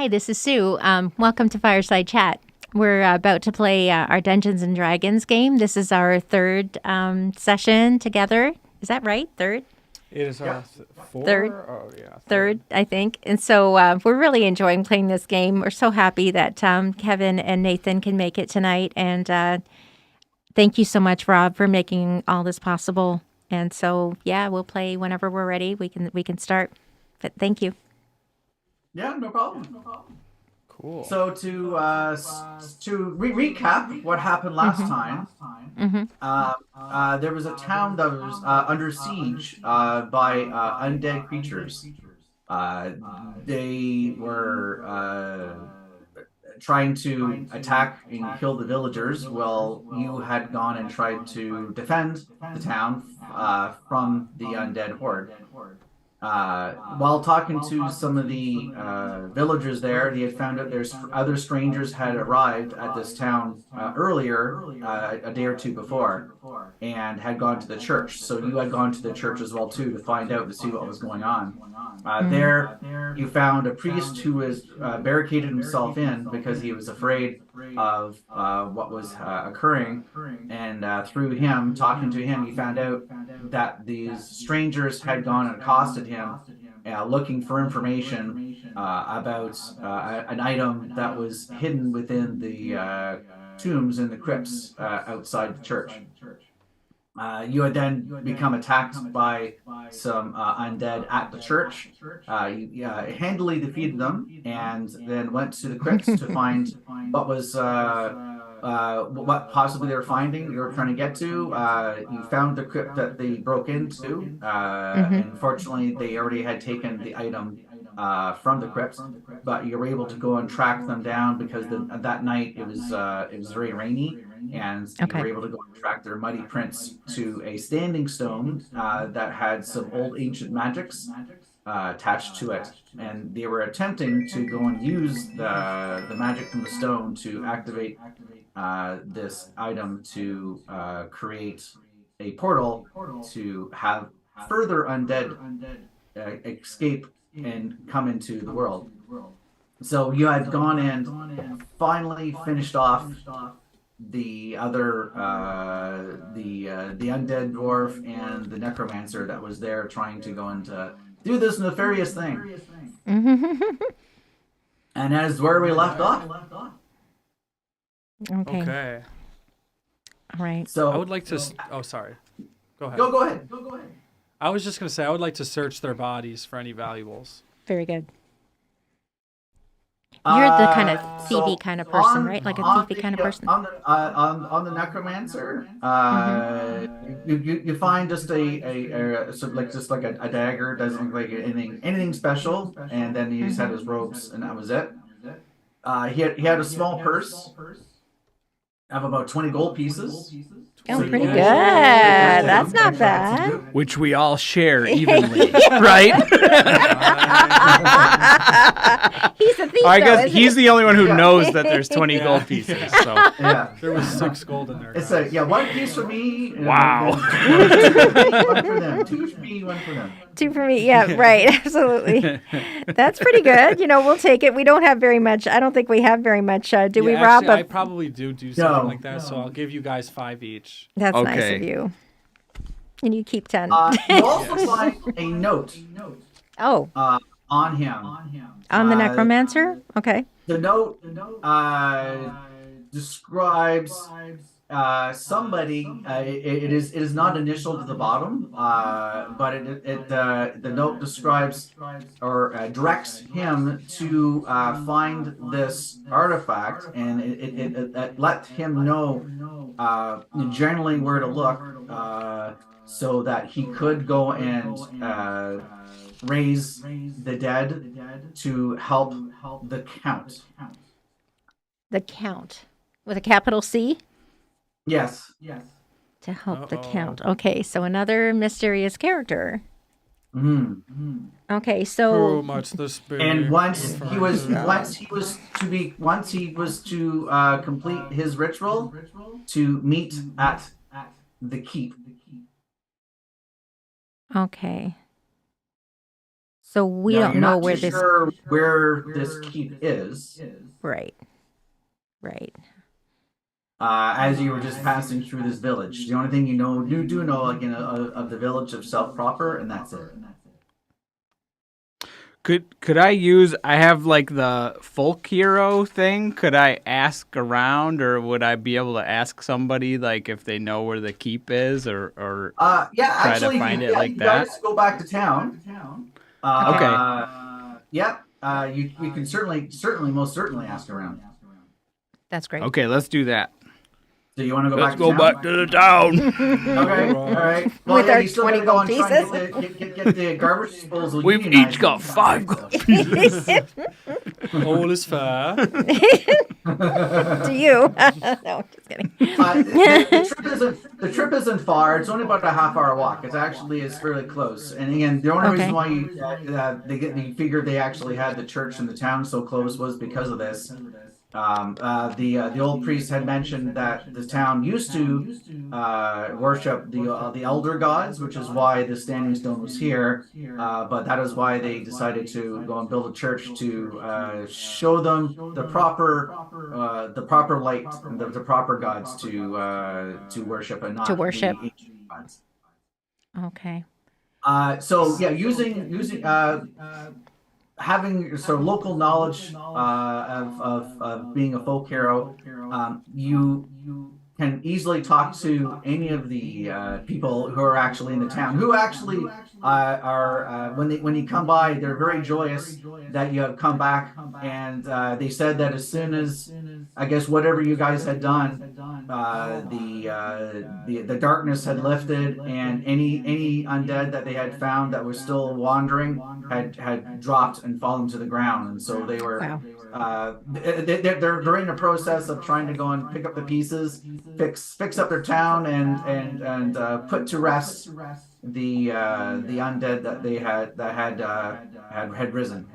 Hi, this is Sue. Welcome to Fireside Chat. We're about to play our Dungeons and Dragons game. This is our third session together. Is that right? Third? It is four? Third. Oh, yeah. Third, I think. And so we're really enjoying playing this game. We're so happy that Kevin and Nathan can make it tonight. And thank you so much, Rob, for making all this possible. And so, yeah, we'll play whenever we're ready. We can start. But thank you. Yeah, no problem. Cool. So to recap what happened last time, there was a town that was under siege by undead creatures. They were trying to attack and kill the villagers. Well, you had gone and tried to defend the town from the undead horde. While talking to some of the villagers there, they had found out there's other strangers had arrived at this town earlier, a day or two before, and had gone to the church. So you had gone to the church as well too to find out to see what was going on. There, you found a priest who was barricaded himself in because he was afraid of what was occurring, and through him, talking to him, you found out that these strangers had gone and accosted him, looking for information about an item that was hidden within the tombs and the crypts outside the church. You had then become attacked by some undead at the church. You handily defeated them, and then went to the crypts to find what was what possibly they were finding. You were trying to get to. You found the crypt that they broke into. And unfortunately, they already had taken the item from the crypts, but you were able to go and track them down because that night it was very rainy, and you were able to go and track their muddy prints to a standing stone that had some old ancient magics attached to it, and they were attempting to go and use the magic from the stone to activate this item to create a portal to have further undead escape and come into the world. So you had gone and finally finished off the other the undead dwarf and the necromancer that was there trying to go and do this nefarious thing. And that is where we left off. Okay. All right. So I would like to. Oh, sorry. Go ahead. Go ahead. I was just going to say I would like to search their bodies for any valuables. Very good. You're the kind of thievy kind of person, right? Like a thiefy kind of person. On the necromancer, you find just a sort of like a dagger. Doesn't look like anything special, and then he just had his robes, and that was it. He had a small purse of about 20 gold pieces. Oh, so pretty good. That's not bad. Which we all share evenly, right? He's a thief. I guess he's the only one who knows that there's 20 gold pieces. So yeah, there was 6 gold in there. It's one piece for me. Wow. One for them. 2 for me, 1 for them. 2 for me. Yeah, right. Absolutely. That's pretty good. We'll take it. We don't have very much. I don't think we have very much. Do we, Rob? Actually, I probably do something like that. So I'll give you guys 5 each. That's nice of you. And you keep 10. You also find a note. Oh. On him. On the necromancer? Okay. The note describes somebody. It is not initial to the bottom, but the note describes or directs him to find this artifact, and it let him know generally where to look, so that he could go and raise the dead to help the Count. The Count. With a capital C? Yes. To help the Count. Okay, so another mysterious character. Okay, so Too much the spirit. And once he was to complete his ritual to meet at the keep. Okay. So we Now, don't you're know not where too this. sure where this keep is. Right. Right. As you were just passing through this village, the only thing you do know again of the village of South proper, and that's it. Could I use? I have like the folk hero thing. Could I ask around, or would I be able to ask somebody like if they know where the keep is, or Yeah, try actually, to find it yeah, like you that? guys go back to town. Yeah. You can most certainly ask around. That's great. Okay, let's do that. So you want to go Let's back go to town? back to the town. Okay, all right. Well, With yeah, our you still 20 gotta go gold and try and pieces. get the garbage disposal. We've unionized each got and 5 stuff. gold pieces. All is fair. To you. No, just kidding. The trip isn't far. It's only about a half-hour walk. It actually is fairly close. And again, the only Okay. reason why you figured they actually had the church in the town so close was because of this. The old priest had mentioned that the town used to worship the elder gods, which is why the standing stone was here. But that is why they decided to go and build a church to show them the proper light, the proper gods to worship and not To worship. the ancient gods. Okay. So yeah, using having sort of local knowledge of being a folk hero, you can easily talk to any of the people who are actually in the town, who actually are when you come by, they're very joyous that you have come back, and they said that as soon as I guess whatever you guys had done, the darkness had lifted, and any undead that they had found that was still wandering had dropped and fallen to the ground, and so they were. Wow. They're in the process of trying to go and pick up the pieces, fix up their town, and put to rest the undead that they had risen.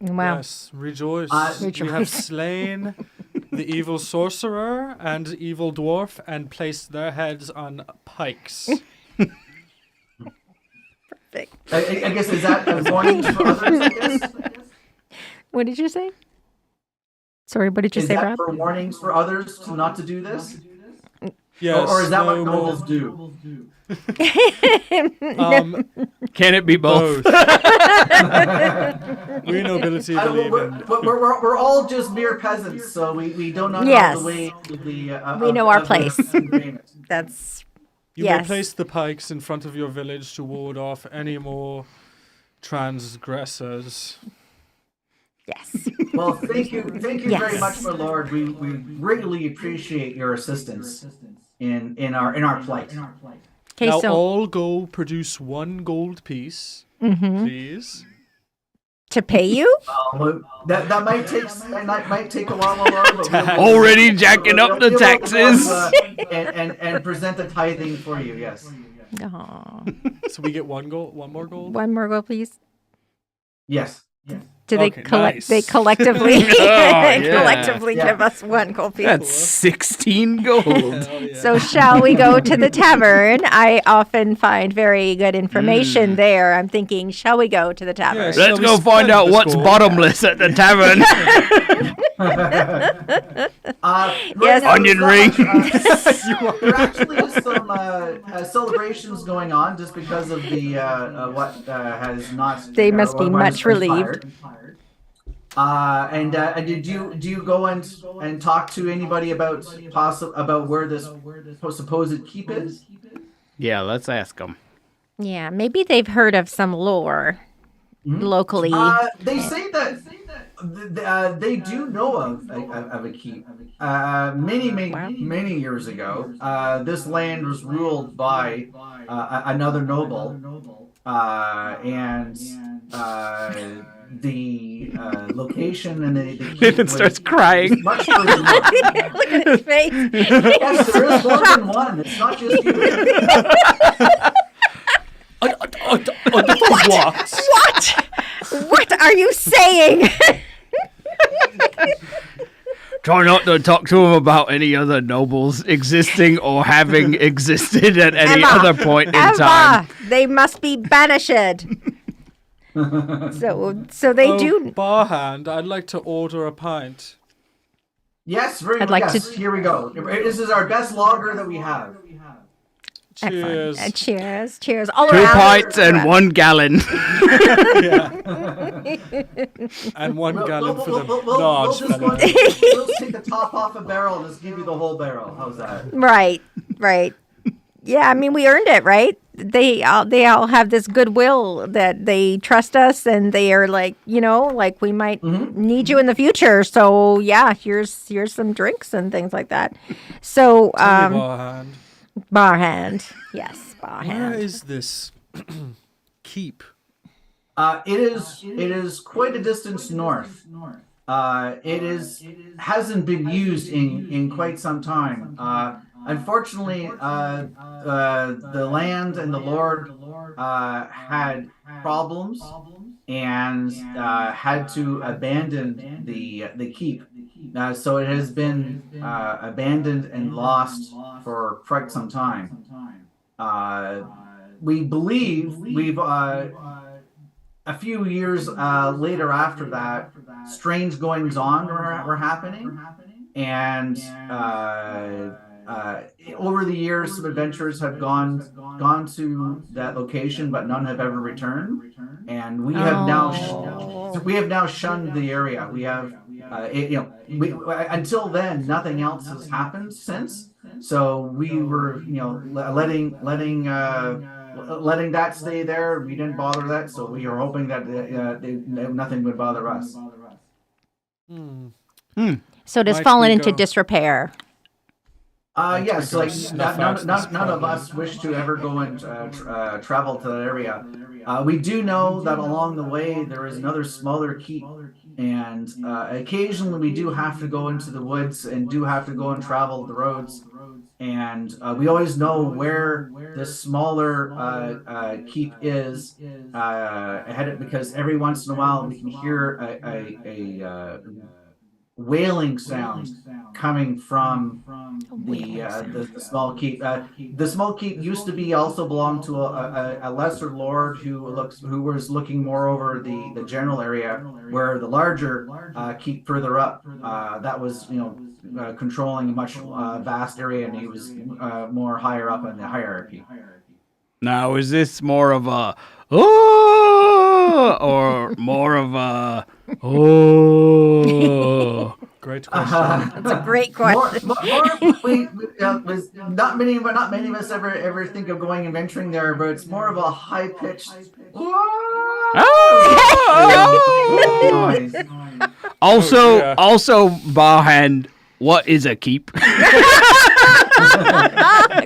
Wow. Yes, rejoice. We have Rejoice. slain the evil sorcerer and evil dwarf and placed their heads on pikes. I guess is that a warning for others? I guess? What did you say? Sorry, what did you Is say, that Rob? for warnings for others to not to do this? Yes, Or is that what no nobles more. do? Can it be both? We nobility believe in. We're all just mere peasants, so we don't know Yes. the way of the. We know our place. That's You yes. may place the pikes in front of your village to ward off any more transgressors. yes. Well, thank you very Yes. much, my lord. We greatly appreciate your assistance in our plight. Okay, Now so all go produce 1 gold piece, mhm. please. To pay you? Well, that might take a while, my lord. But Already jacking up the we'll taxes. and present the tithing for you. Yes. Aw. So we get 1 more gold. One more goal, please. Yes. Do they Okay, collect? nice. They collectively yeah. collectively Yeah. give us 1 gold piece. That's 16 gold. Hell yeah. So shall we go to the tavern? I often find very good information there. I'm thinking, shall we go to the tavern? Yes. Let's Shall we go find spend out this what's gold? bottomless at the tavern. Yes. Onion ring. There actually is some celebrations going on just because of the what has not. They must be what much has relieved. transpired. Do you go and talk to anybody about where this supposed keep is? Yeah, let's ask them. Yeah, maybe they've heard of some lore locally. They say that they do know of a keep. Many years ago, this land was ruled by another noble, and the location and the keep Nathan was starts crying. much further north. Look at his face. Yes, there is more than one. It's not just you. What? What? What are you saying? Try not to talk to him about any other nobles existing or having existed at any Emma, other point in time. Emma, they must be banished. So they Oh, do. barhand, I'd like to order a pint. Yes, very I'd like yes. to- Here we go. This is our best lager that we have. Cheers. Excellent. Cheers. Cheers. All 2 around. pints and 1 gallon. And 1 We'll, gallon we'll, for we'll, the we'll, we'll, large just fella. we'll take the top off a barrel and just give you the whole barrel. How's that? Right. Right. Yeah. I mean, we earned it, right? They all have this goodwill that they trust us, and they are like, like we might need you in the future. So yeah, here's some drinks and things like that. So Tell me, barhand. bar hand, yes, bar Where hand. is this keep? It is quite a distance north. Hasn't been used in quite some time. Unfortunately, the land and the Lord had problems and had to abandon the keep. So it has been abandoned and lost for quite some time. We believe we've a few years later after that, strange goings on were happening, and over the years, some adventurers have gone to that location, but none have ever returned. And we have now shunned the area. We have, until then, nothing else has happened since. So we were, letting that stay there. We didn't bother that, so we are hoping that nothing would bother us. So it has Might fallen we into go- disrepair. Yes, go like snuff out this none of problem. us wish to ever go and travel to that area. We do know that along the way there is another smaller keep, and occasionally we do have to go into the woods and do have to go and travel the roads. And we always know where this smaller keep is ahead, because every once in a while we can hear a wailing sound coming from the small keep. The small keep used to be also belonged to a lesser lord who was looking more over the general area, where the larger keep further up that was controlling a much vast area, and he was more higher up in the hierarchy. Now, is this more of a oh or more of a oh? Great question. That's a great question. Not many of us ever think of going and venturing there, but it's more of a high pitched noise. Also, yeah. Barhand, what is a keep?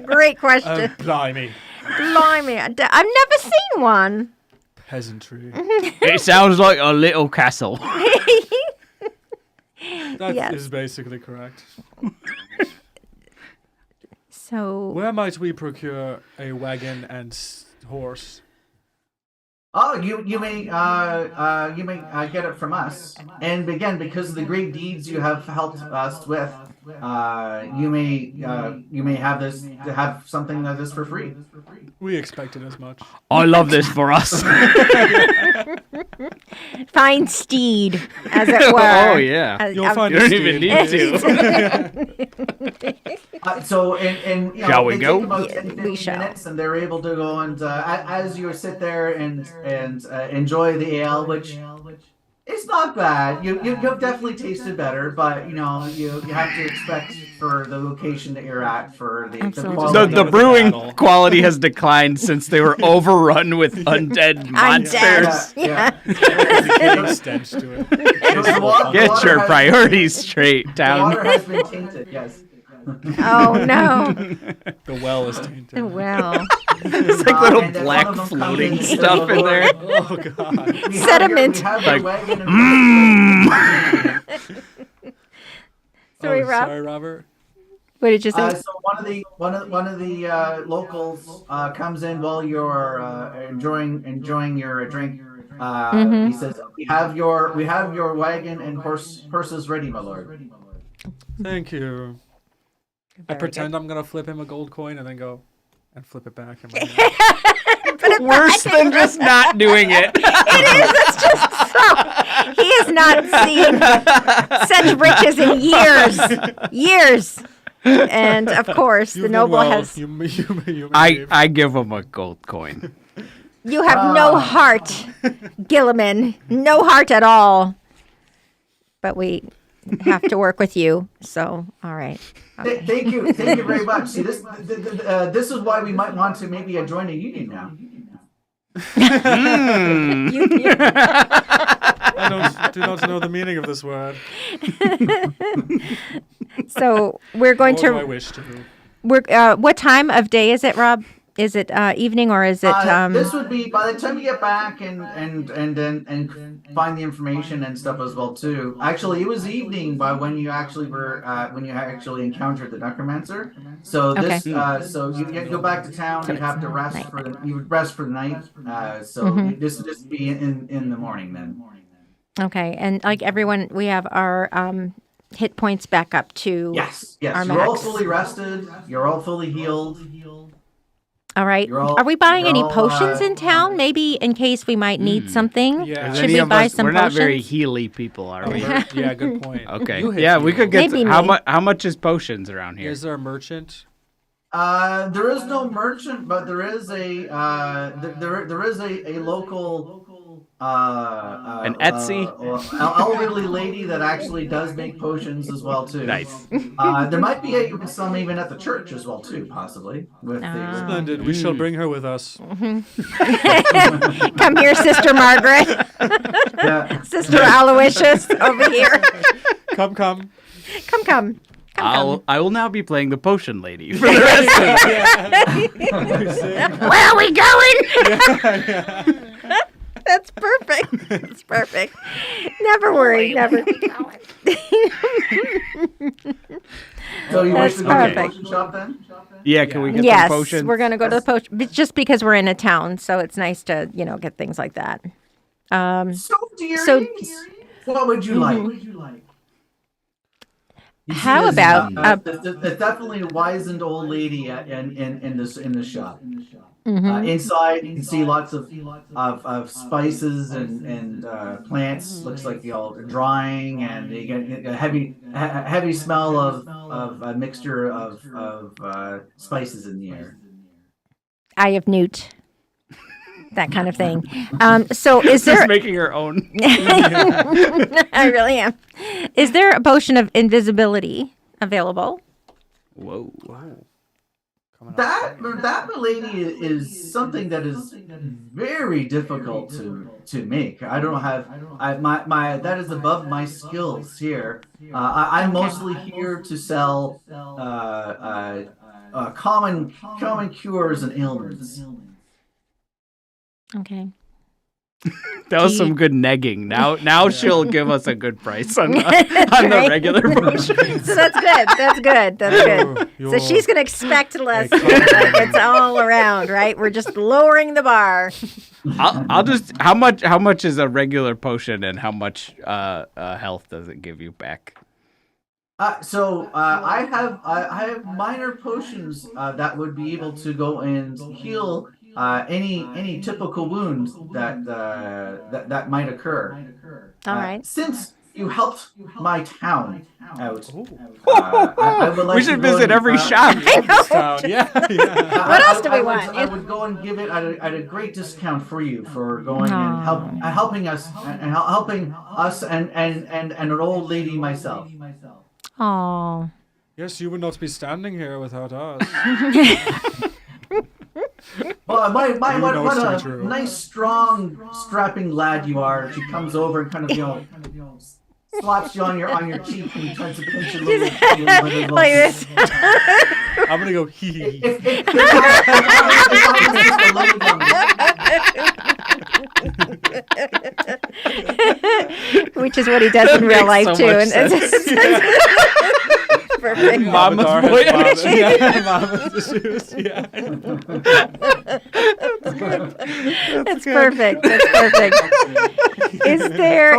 Great question. Blimey. Blimey, I've never seen one. Peasantry. It sounds like a little castle. That is Yes. basically correct. So Where might we procure a wagon and horse? Oh, you may get it from us, and again, because of the great deeds you have helped us with, you may have something like this for free. We expected as much. I love this for us. fine steed, as it were. Oh, yeah. You'll find You a don't even steed. need to. So and Shall we they go? take about Yeah, 10, we 15 shall. minutes, and they're able to go and as you sit there and enjoy the ale, which it's not bad. You've definitely tasted better, but you have to expect for the location that you're at for the Absolutely. quality. The Battle. brewing quality has declined since they were overrun with undead monsters. Yeah. Decaying stench to it. The water Get your has- priorities straight, The water town. has been tainted. Yes. Oh no. The well is tainted. Well, It's like little And then black one of them comes floating and says, stuff in there. Oh god. We Sediment. Have your Like, wagon and sorry, Oh, Rob. sorry, Robert. What did you say? So one of the locals comes in while you're enjoying your drink. He says, "We have your wagon and horses ready, my lord." Thank you. I Very pretend I'm gonna flip him a gold coin and then go and flip it back in my hand. put it Worse back. than just not doing it. It is. It's just so. He has not seen such riches in years. And of course, the You've done noble well. has. You I give him a gold coin. You have no heart, Gilliman. No heart at all. But we have to work with you. So, all right. Thank you very much. See, this is why we might want to maybe join a union now. I do not know the meaning of this word. So we're going Nor do I to. wish to. What time of day is it, Rob? Is it evening or is it? This would be by the time you get back and find the information and stuff as well too. Actually, it was evening by when you actually were when you actually encountered the necromancer. So this so you go back to town. You'd have to rest you would rest for the night. This would just be in the morning then. Okay, and like everyone, we have our hit points back up to. Yes. Our You're all max. fully rested. You're all fully healed. All right. You're all- Are we buying you're any all, potions in town? Maybe in case we might need something. Yeah. Should Any we of buy us- some We're potions? not very healy people, are we? Yeah, good point. Okay. You hit Yeah, you. we could get. Maybe How me. much? How much is potions around here? Is there a merchant? There is no merchant, but there is a there is a local An Etsy? elderly lady that actually does make potions as well too. Nice. There might be some even at the church as well too, possibly. With Splendid. We shall bring her with us. Come here, Sister Margaret. yeah. Sister Aloysius over here. Come. Come. I will now be playing the potion lady for the rest of Where are we going? That's perfect. That's perfect. Never worry. Never. So you wish That's to go to the perfect. potion shop then? Yeah, can we get Yes, some potions? we're gonna go to the potion, but just because we're in a town, so it's nice to get things like that. So dearie, So- what would you like? You see How this, about, there's definitely a wizened old lady in this shop. Mm-hmm. Inside, you can see lots of spices and plants. Looks like drying, and you get a heavy smell of a mixture of spices in the air. Eye of Newt, that kind of thing. So is She's there? making her own. I really am. Is there a potion of invisibility available? Whoa. That lady is something that is very difficult to make. I don't have my that is above my skills here. I'm mostly here to sell common cures and ailments. Okay. That was some good negging. Now she'll give us a good price on the regular potion. So that's good. That's good. That's good. So You're- she's gonna expect less. Hey, come on. It's all around, right? We're just lowering the bar. I'll just how much is a regular potion and how much health does it give you back? I have minor potions that would be able to go and heal any typical wounds that might occur. All right. Since you helped my town out, Ooh. I would like We to should go visit and, every shop. This town. Yeah. What else do we I want? I would go and give it at a great discount for you for going and helping us and an old lady myself. Oh. Yes, you would not be standing here without us. Well, what know a it's true. nice, strong, strapping lad you are. She comes over and kind of slaps you on your cheek and tries to pinch a little bit. Like this. I'm gonna go hee hee. Which is what he does in real life so too. much And it's perfect. Mama's Avatar boy. has Mama. Yeah, Mama's shoes. Yeah. That's perfect. That's perfect. Is there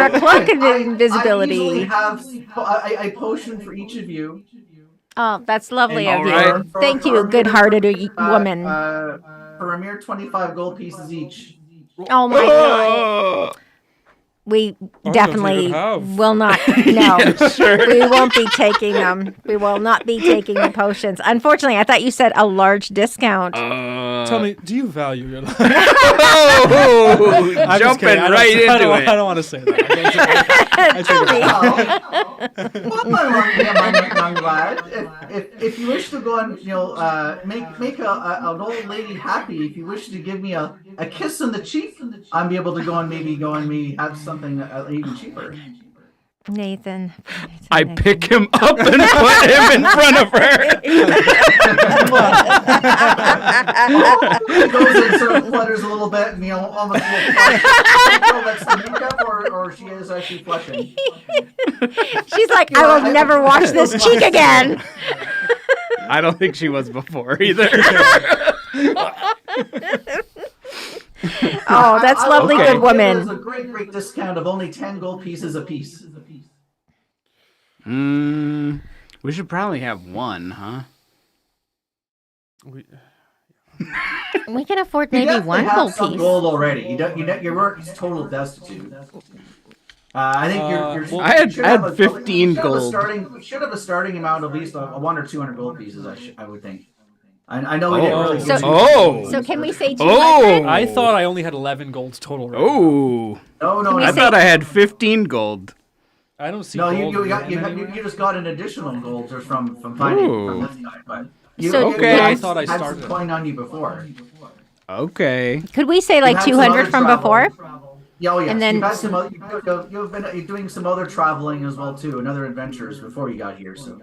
a cloak of I invisibility? usually have a potion for each of you. Oh, that's lovely And of you. All right. for- Thank for you, a good-hearted minute, woman. for a mere 25 gold pieces each. Oh my god. We don't definitely even have. will not. No, Sure. we won't be taking them. We will not be taking the potions. Unfortunately, I thought you said a large discount. Tell me, do you value your life? Oh, I'm just jumping kidding. I right don't, into I it. don't want to say that. I take it back. Well, my young lad, if you wish to go and make an old lady happy, if you wish to give me a kiss on the cheek, I'm be able to go and maybe have something even cheaper. Nathan. I pick him up and put him in front of her. He goes and sort of flutters a little bit, and almost that's the makeup, or she is actually flushing. She's like, I will never wash this cheek again. I don't think she was before either. Oh, that's lovely, Okay. good woman. There's a great discount of only 10 gold pieces apiece. We should probably have one, huh? We can afford You maybe definitely one have gold some piece. gold already. You weren't total destitute. I think you're. well, I had- you should I had have 15 you should have gold. You should have a starting amount of at least a 100 or 200 gold pieces. I would think. I know we didn't really. So- give you- Oh. So can we say 200? Oh. I thought I only had 11 golds total. Right now. Oh. No, we I say- thought I had 15 gold. I don't see No, gold. you just got an additional gold just from finding Ooh. from this guy, but So- Okay. I thought I had some started. coin on you before. Okay. Could we say You like had some 200 other from travel. before? Yeah, oh yes. And then- You've had some other, you're doing some other traveling as well too, and other adventures before you got here. So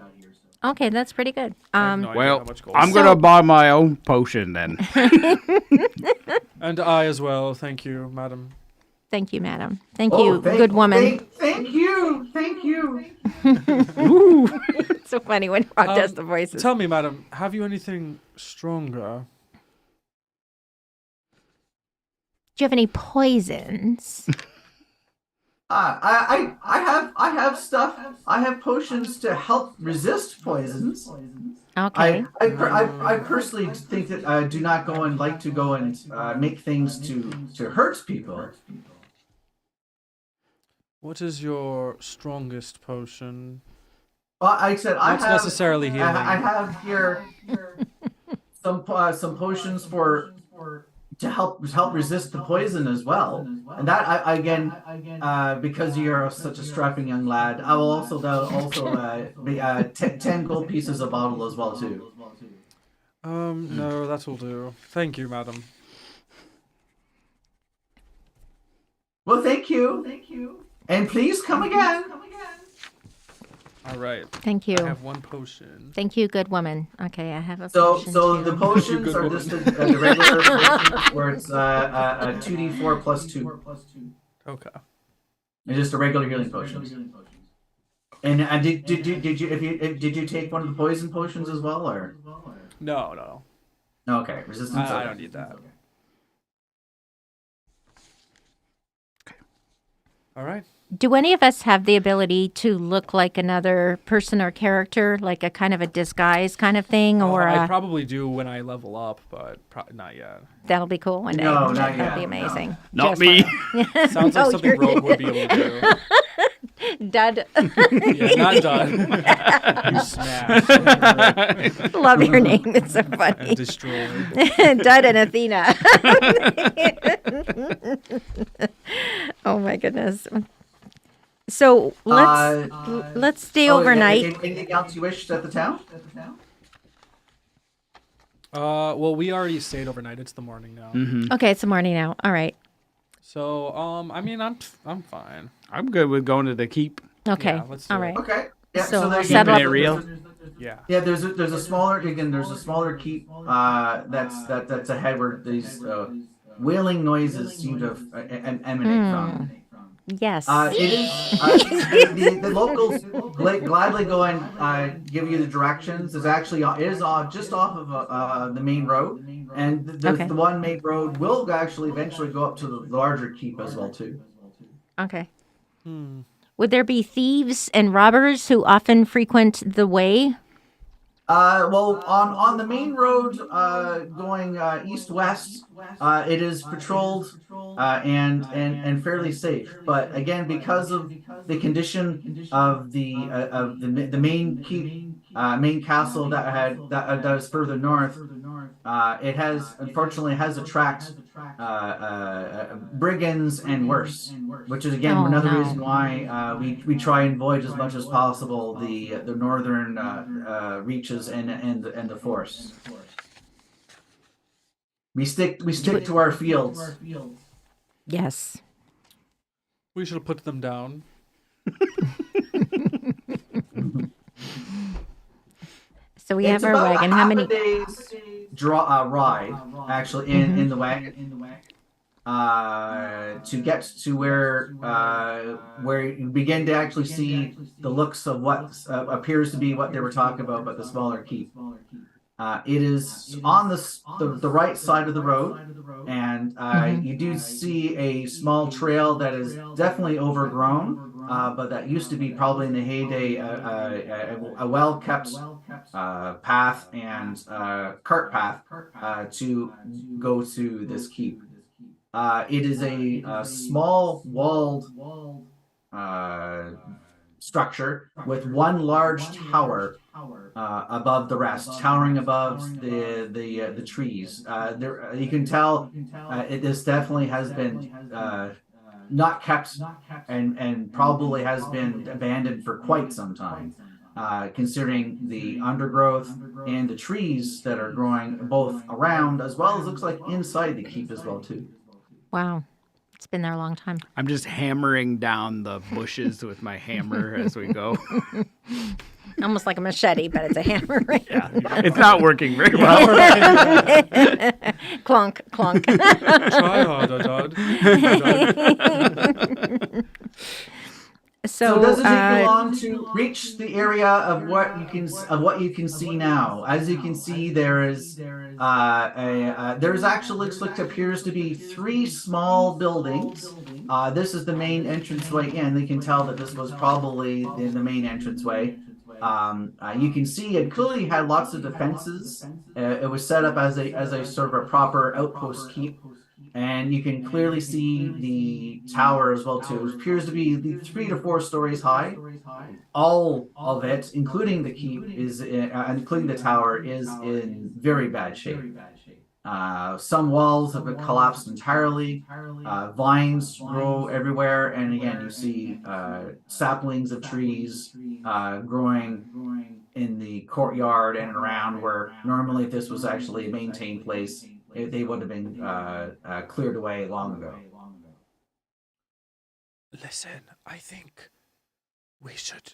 Okay, that's pretty good. I have no idea Well, how much gold. I'm So- gonna buy my own potion then. And I as well. Thank you, madam. Thank you, madam. Thank you, good woman. Thank you. It's so funny when Rob does the voices. Tell me, madam, have you anything stronger? Do you have any poisons? I have stuff. I have potions to help resist poisons. Okay. I personally think that I do not go and like to go and make things to hurt people. What is your strongest potion? Well, I said I Not have necessarily healing. I have here some potions to help resist the poison as well. And that I again because you're such a strapping young lad, I will also be 10 gold pieces a bottle as well too. No, that will do. Thank you, madam. Well, thank you. And please come again. All right. Thank you. I have one potion. Thank you, good woman. Okay, I have a So potion the too. potions Good are woman. just the regular potions where it's a 2d4 plus 2. Okay. It's just a regular healing potions. And did you take one of the poison potions as well, or No. okay, resistance? I don't need that. All right. Do any of us have the ability to look like another person or character, like a kind of a disguise kind of thing, or I probably do when I level up, but not yet. that'll be cool one day. No, not That'll yet, be no. amazing. Not Just me. one. Sounds No, like something you're- Rogue would be able to do. Dud. Yeah, not done. You smash Love your name. It's so funny. and destroy. Dud and Athena. Oh my goodness. So let's stay overnight. Anything else you wished at the town? Well, we already stayed overnight. It's the morning now. Okay, it's the morning now. All right. So, I mean, I'm fine. I'm good with going to the keep. Okay. Yeah, let's do All it. right. Okay. Yeah, So there's settle Keeping it real. Yeah. Yeah, there's a smaller keep that's ahead where these wailing noises seem to emanate from. Yes. It is the locals gladly go and give you the directions. It's actually just off of the main road, and Okay. the one main road will actually eventually go up to the larger keep as well too. Okay. Would there be thieves and robbers who often frequent the way? Well, on the main road, going east-west, it is patrolled, and fairly safe. But again, because of the condition of the main keep, main castle that is further north, it has unfortunately has attracted brigands and worse, which is again Oh, another no. reason why we try and avoid as much as possible the northern reaches and the forests. We stick to our fields. Yes. We shall put them down. So we It's have our about wagon. a How half many? a day's ride actually in the wagon. To get to where you begin to actually see the looks of what appears to be what they were talking about, but the smaller keep. It is on the right side of the road, and you do see a small trail that is definitely overgrown, but that used to be probably in the heyday a well-kept path and cart path to go to this keep. It is a small walled structure with one large tower above the rest, towering above the trees. There you can tell this definitely has been not kept and probably has been abandoned for quite some time. Considering the undergrowth and the trees that are growing both around as well as looks like inside the keep as well too. Wow. It's been there a long time. I'm just hammering down the bushes with my hammer as we go. Almost like a machete, but it's a hammer. Right? Yeah, it's not working very well. Clunk, clunk. Try harder, Dodd. So does it take you long to reach the area of what you can see now? As you can see, there's actually looks like appears to be three small buildings. This is the main entranceway in. You can tell that this was probably the main entranceway. You can see it clearly had lots of defenses. It was set up as a sort of a proper outpost keep. And you can clearly see the tower as well too. It appears to be 3 to 4 stories high. All of it, including the keep, including the tower, is in very bad shape. Some walls have been collapsed entirely. Vines grow everywhere, and again, you see saplings of trees growing in the courtyard and around where normally, if this was actually a maintained place, they would have been cleared away long ago. Listen, I think we should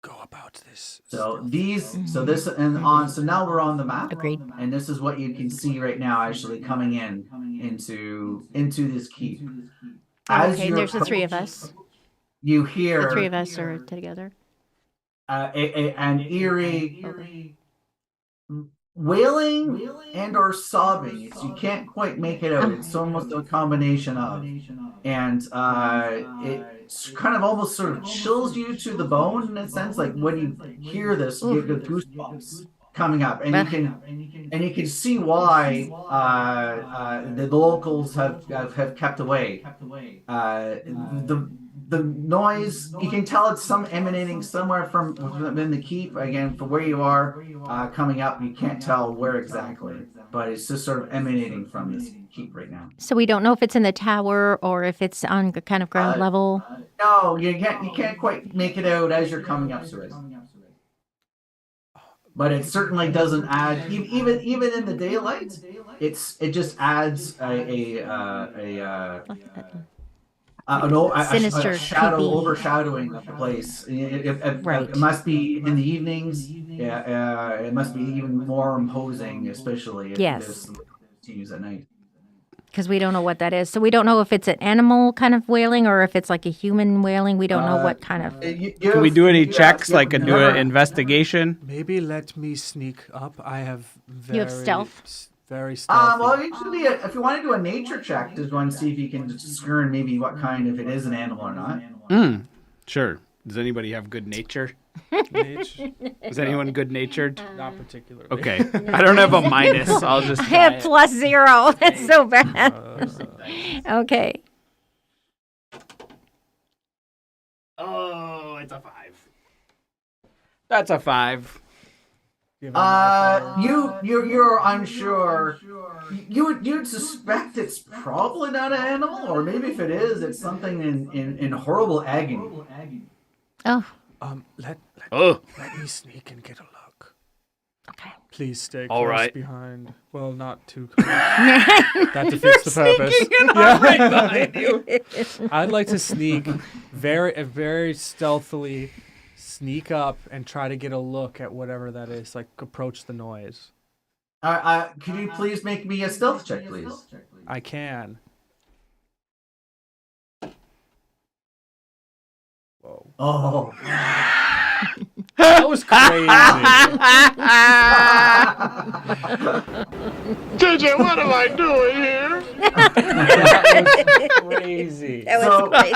go about this. So now we're on the map. Agreed. And this is what you can see right now, actually coming into this keep. Okay, there's the three of us. You hear The three of us are together. an eerie wailing and or sobbing. You can't quite make it out. It's almost a combination of, and it kind of almost sort of chills you to the bone in a sense. Like when you hear this, you get goosebumps coming up, and you can see why the locals have kept away. The noise, you can tell it's emanating somewhere from within the keep. Again, from where you are coming up, you can't tell where exactly, but it's just sort of emanating from this keep right now. So we don't know if it's in the tower or if it's on kind of ground level. No, you can't quite make it out as you're coming up to it. But it certainly doesn't add even in the daylight. It just adds Sinister, a shadow creepy. overshadowing of the place. Right. It must be in the evenings. Yeah, it must be even more imposing, especially if Yes. this continues at night. Because we don't know what that is. So we don't know if it's an animal kind of wailing or if it's like a human wailing. We don't know what kind of. Can we do any checks, like do an investigation? Maybe let me sneak up. I have very You have stealth? Very stealthy. Well, usually, if you want to do a nature check, just want to see if you can discern maybe what kind, if it is an animal or not. Sure. Does anybody have good nature? Nature, Is anyone good natured? not particularly. Okay. I don't have a minus. I'll just I have try it. plus 0. That's so bad. Okay. Oh, it's a 5. That's a 5. Give him a You're unsure. You'd suspect it's probably not an animal, or maybe if it is, it's something in horrible agony. Oh, Let Oh. me sneak and get a look. okay. Please stay All close right. behind. Well, not too close. That defeats the purpose. Right behind you. I'd like to sneak very stealthily sneak up and try to get a look at whatever that is, like approach the noise. Could you please make me a stealth check, please? I can. Whoa. Oh. That was crazy. JJ, what am I doing here? That was crazy. That was So- crazy.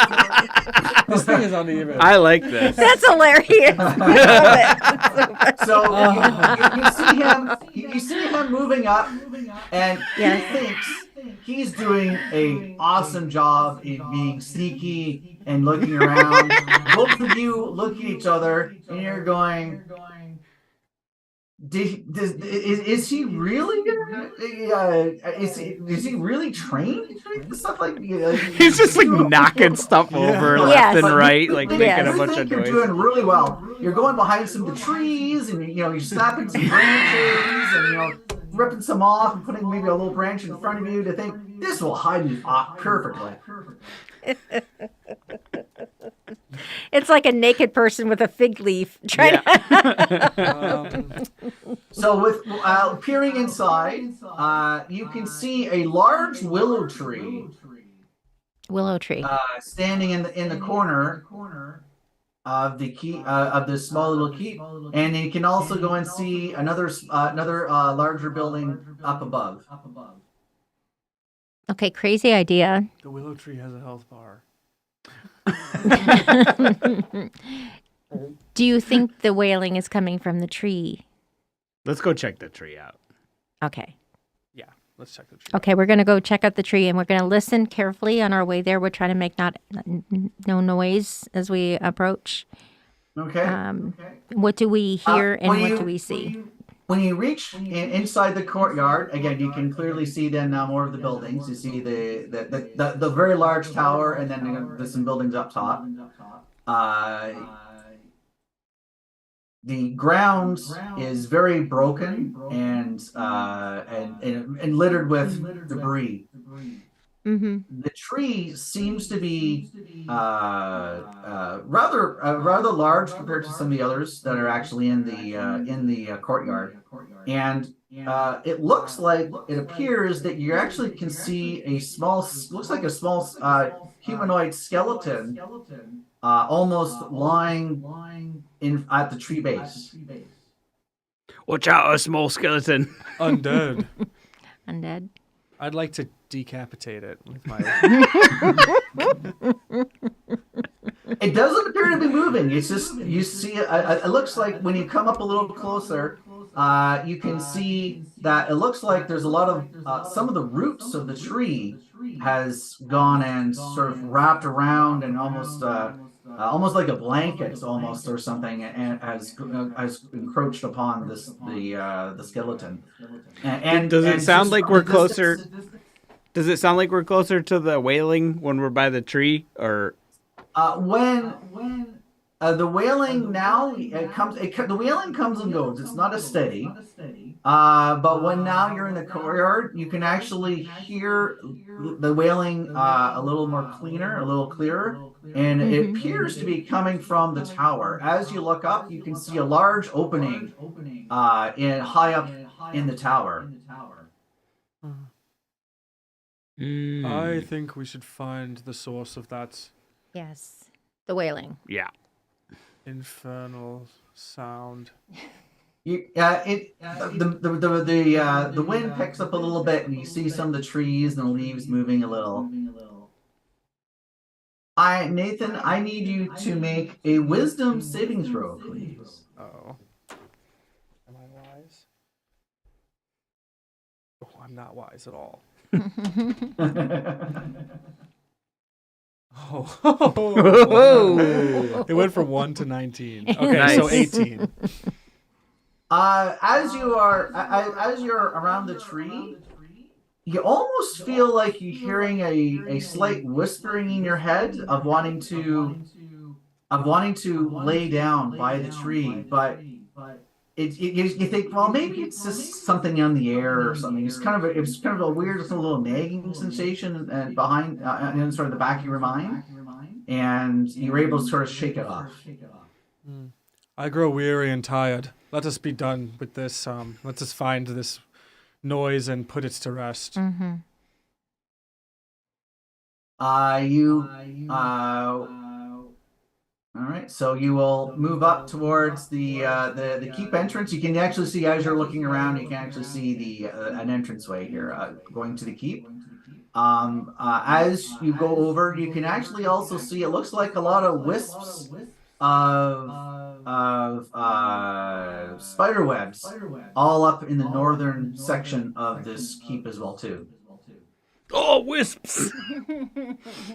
This thing is uneven. I like this. That's hilarious. I love it. So you see him. You see him moving up, and Yes. he thinks he's doing an awesome job in being sneaky and looking around. Both of you look at each other, and you're going. Is he really? Is he really trained? Stuff like He's just like knocking stuff over left Yes. and right, like You making a Yes. bunch think of you're noise. doing really well. You're going behind some of the trees, and you're snapping some branches, and ripping some off and putting maybe a little branch in front of you to think this will hide me perfectly. It's like a naked person with a fig leaf trying to. So with peering inside, you can see a large willow tree Willow tree. standing in the corner of the of this small little keep, and you can also go and see another larger building up above. Okay, crazy idea. The willow tree has a health bar. Do you think the wailing is coming from the tree? Let's go check the tree out. Okay. Yeah, let's check the tree. Okay, we're going to go check out the tree and we're going to listen carefully on our way there. We're trying to make no noise as we approach. Okay. What do we hear and when what you- do we see? When you reach inside the courtyard, again, you can clearly see then more of the buildings. You see the very large tower, and then there's some buildings up top. The ground is very broken and littered with debris. Mm-hmm. The tree seems to be rather large compared to some of the others that are actually in the courtyard, and it appears that you actually can see a small humanoid skeleton almost lying in at the tree base. Watch out, a small skeleton. Undead. Undead. I'd like to decapitate it with my. It doesn't appear to be moving. It's just you see. It looks like when you come up a little closer, you can see that it looks like there's a lot of some of the roots of the tree has gone and sort of wrapped around and almost like a blanket, almost or something, and has encroached upon the skeleton. And Does it and sound just like from we're the closer? distance- Does it sound like we're closer to the wailing when we're by the tree, or When the wailing now the wailing comes and goes. It's not as steady. But when now you're in the courtyard, you can actually hear the wailing a little more cleaner, a little clearer, and it appears to be coming from the tower. As you look up, you can see a large opening high up in the tower. I think we should find the source of that Yes. The wailing. yeah? infernal sound. The wind picks up a little bit, and you see some of the trees and the leaves moving a little. Nathan, I need you to make a wisdom saving throw, please. Oh. Am I wise? Oh, I'm not wise at all. Oh. It went from 1 to 19. Okay, so Nice. 18. As you're around the tree, you almost feel like you're hearing a slight whispering in your head of wanting to lay down by the tree, but you think, well, maybe it's just something on the air or something. It's kind of a weird, just a little nagging sensation and behind in sort of the back of your mind, and you're able to sort of shake it off. I grow weary and tired. Let us be done with this. Let us find this noise and put it to rest. Mm-hmm. All right, so you will move up towards the keep entrance. You can actually see, as you're looking around, you can actually see the an entranceway here going to the keep. As you go over, you can actually also see, it looks like a lot of wisps of spider webs all up in the northern section of this keep as well too. Oh, wisps!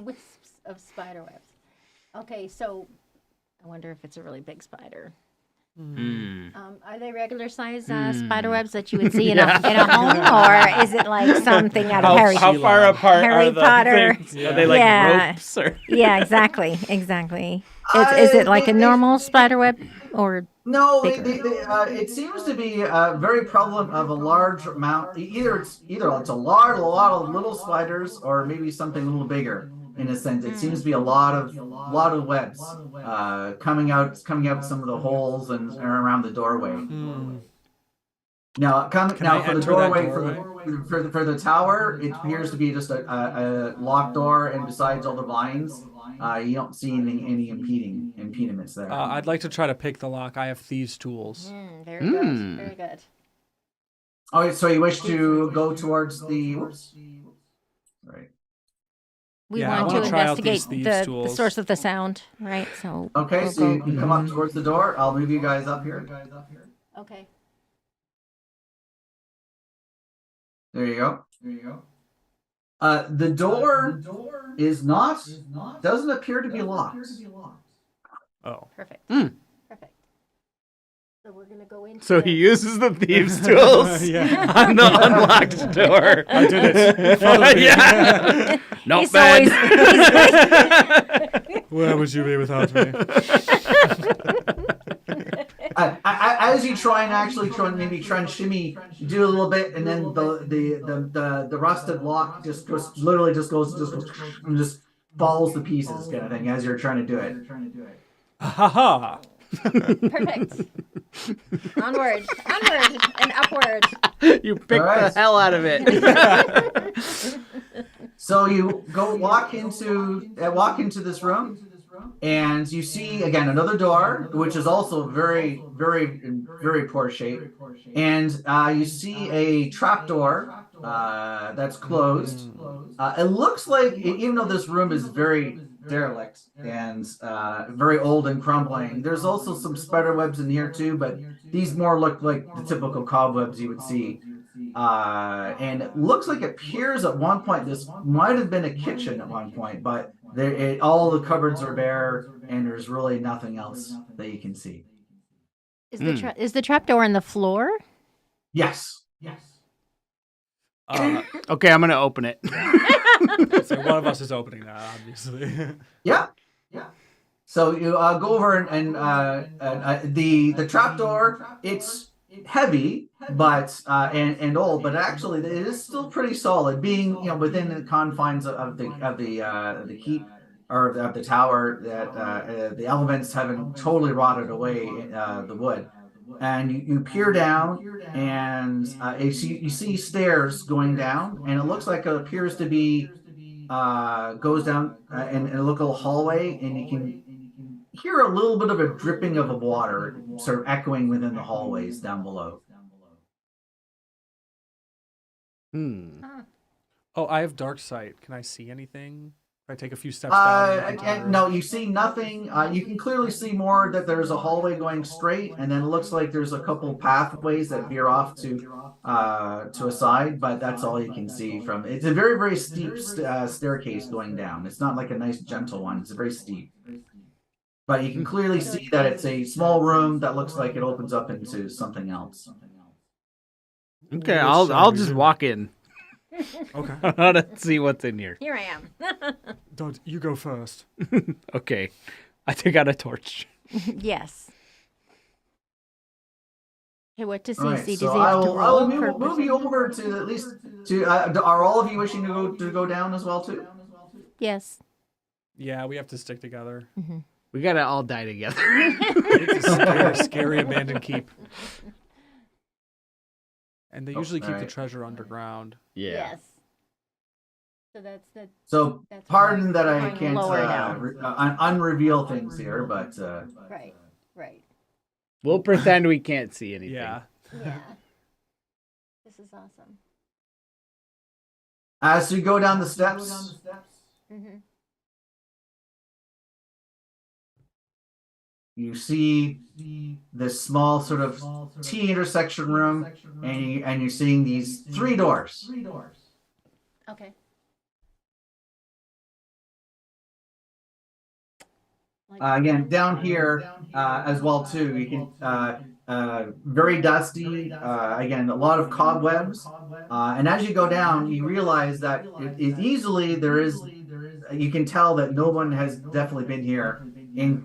Wisps of spider webs. Okay, so I wonder if it's a really big spider. Are they regular size spider webs that you would see in a home, or is it like something out of How far apart Harry are the Potter? things? Are they like Yeah. ropes or? Yeah, exactly. Is it like a normal spider web or? No, Bigger. it seems to be very prevalent of a large amount. Either it's a lot of little spiders, or maybe something a little bigger. In a sense, it seems to be a lot of webs coming out some of the holes and around the doorway. Now, I for the enter that doorway doorway? for the tower, it appears to be just a locked door, and besides all the blinds, you don't see any impediments there. I'd like to try to pick the lock. I have thieves' tools. Very good. Very good. Oh, so you wish to go towards the... Oops. Right. We Yeah, I want wanna to try out these investigate thieves' the tools. source of the sound, right? So Okay, we'll so you go- can come up towards the door. I'll move you guys up here. Okay. There you go. The door doesn't appear to be locked. Oh. Perfect. Perfect. So we're gonna go into. So he uses the thieves' tools Yeah. on the unlocked door. I did it. In front of me. Yeah. Not He's bad. Where would you be without me? As you try and shimmy, do a little bit, and then the rusted lock just falls to pieces, kind of thing, as you're trying to do it. Ha ha. Perfect. Onward, and upward. You picked All right. the hell out of it. So you walk into this room, and you see again another door, which is also very, very, very poor shape, and you see a trap door that's closed. It looks like, even though this room is very derelict and very old and crumbling, there's also some spider webs in here too, but these more look like the typical cobwebs you would see. And it looks like it appears at one point this might have been a kitchen at one point, but all the cupboards are bare, and there's really nothing else that you can see. Is the trapdoor in the floor? Yes. Okay, I'm gonna open it. So one of us is opening that, obviously. Yeah. So you go over and the trapdoor. It's heavy, but and old, but actually it is still pretty solid, being within the confines of the keep, or of the tower, that the elements haven't totally rotted away the wood. And you peer down, and you see stairs going down, and it looks like it appears to be goes down in a little hallway, and you can hear a little bit of a dripping of water sort of echoing within the hallways down below. Oh, I have dark sight. Can I see anything If I take a few steps down. And no, you see nothing. You can clearly see more that there's a hallway going straight, and then it looks like there's a couple pathways that veer off to a side, but that's all you can see from. It's a very, very steep staircase going down. It's not like a nice gentle one. It's very steep. But you can clearly see that it's a small room that looks like it opens up into something else. Okay, I'll just walk in. Okay. I want to see what's in here. Here I am. Don't you go first. Okay, I take out a torch. Yes. Okay, what does he All right, see? Does so he I have to will roll? move you over to at least to. Are all of you wishing to go down as well too? Yes. Yeah, we have to stick together. We gotta all die together. It's a scary abandoned keep. And they usually keep the alright. treasure underground. Yeah. Yes. So that's So That's pardon going- that I going can't lower now. unreveal things here, but right. Right. We'll pretend we can't see anything. Yeah. Yeah. This is awesome. as you go down the steps, Mm-hmm. you see this small sort of T intersection room, and you're seeing these three doors. Okay. Again, down here as well too. You can very dusty. Again, a lot of cobwebs. And as you go down, you realize that it easily there is. You can tell that no one has definitely been here in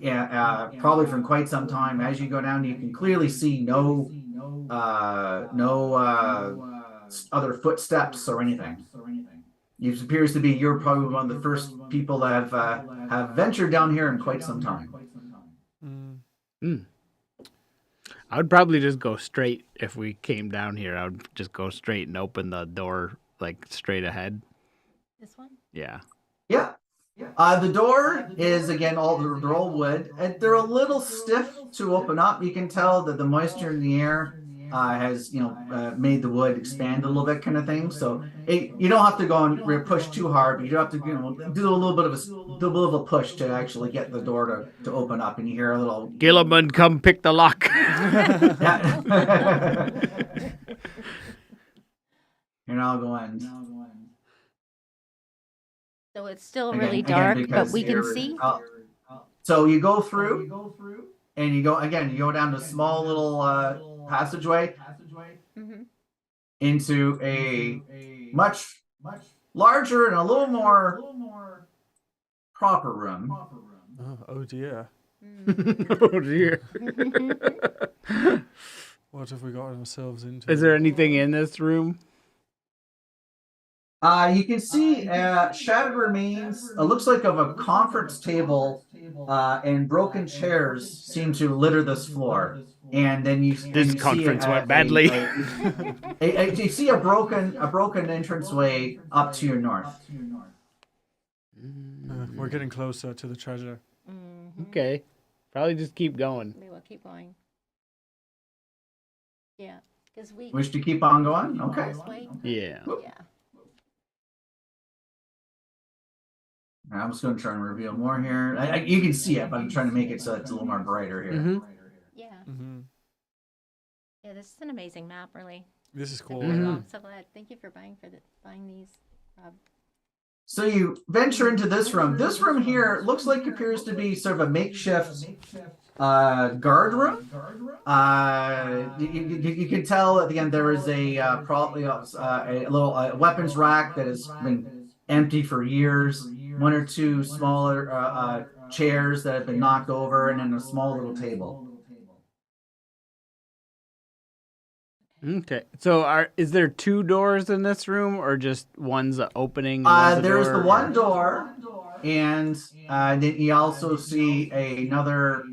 probably from quite some time. As you go down, you can clearly see no other footsteps or anything. It appears to be you're probably one of the first people that have ventured down here in quite some time. I would probably just go straight if we came down here. I would just go straight and open the door like straight ahead. This one? Yeah. Yeah. The door is again they're all wood, and they're a little stiff to open up. You can tell that the moisture in the air has made the wood expand a little bit, kind of thing. So you don't have to go and push too hard, but you do have to do a little bit of a push to actually get the door to open up. And you hear a little Gilliman, come pick the lock. Yeah. You're now going. So it's still Again- really again, dark, but because we can you're- see. So you go through, and you go down the small little passageway Mm-hmm. into a much larger and a little more proper room. Oh dear. Oh dear. What have we got ourselves into? Is there anything in this room? You can see shattered remains. It looks like of a conference table, and broken chairs seem to litter this floor. And then you This conference went badly. You see a broken entranceway up to your north. We're getting closer to the treasure. Okay. Probably just keep going. We will keep going. Yeah, because we Wish to keep on going? Okay. this way. Yeah. Yeah. I'm just going to try and reveal more here. You can see it, but I'm trying to make it so it's a little more brighter here. Mhm. Yeah. Mm-hmm. Yeah. This is an amazing map, really. This is cool. I'm so glad. Thank you for buying these, Rob. So you venture into this room. This room here looks like appears to be sort of a makeshift guard room. You can tell at the end there is probably a little weapons rack that has been empty for years. One or two smaller chairs that have been knocked over, and then a small little table. Okay. So is there two doors in this room or just one's opening? and one's a There's door, the one door, and then you also see another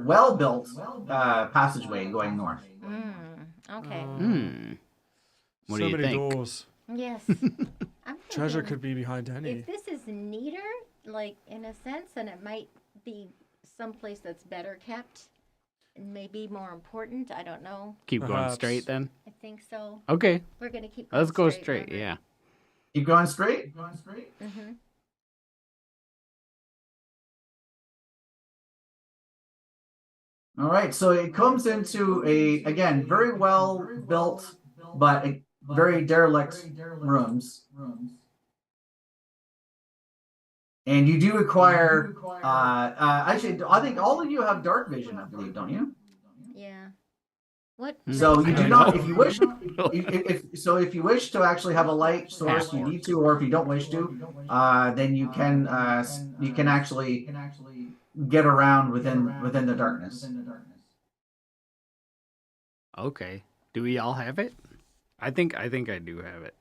well-built passageway going north. Okay. What so do you many think? doors. Yes. I'm Treasure thinking could be behind any. If this is neater, like in a sense, then it might be someplace that's better kept and maybe more important. I don't know. Keep going Perhaps. straight then? I think so. Okay. We're gonna keep. Going Let's go straight. Robert. Yeah. Keep going straight. Mm-hmm. All right, so it comes into a again very well built, but very derelict rooms, and you do require. Actually, I think all of you have dark vision, I believe, don't you? Yeah. What? So you I do don't not, know. if you wish, if you wish to actually have a light source, you need to, or if you don't wish to, then you can actually get around within the darkness. Okay. Do we all have it? I think I do have it.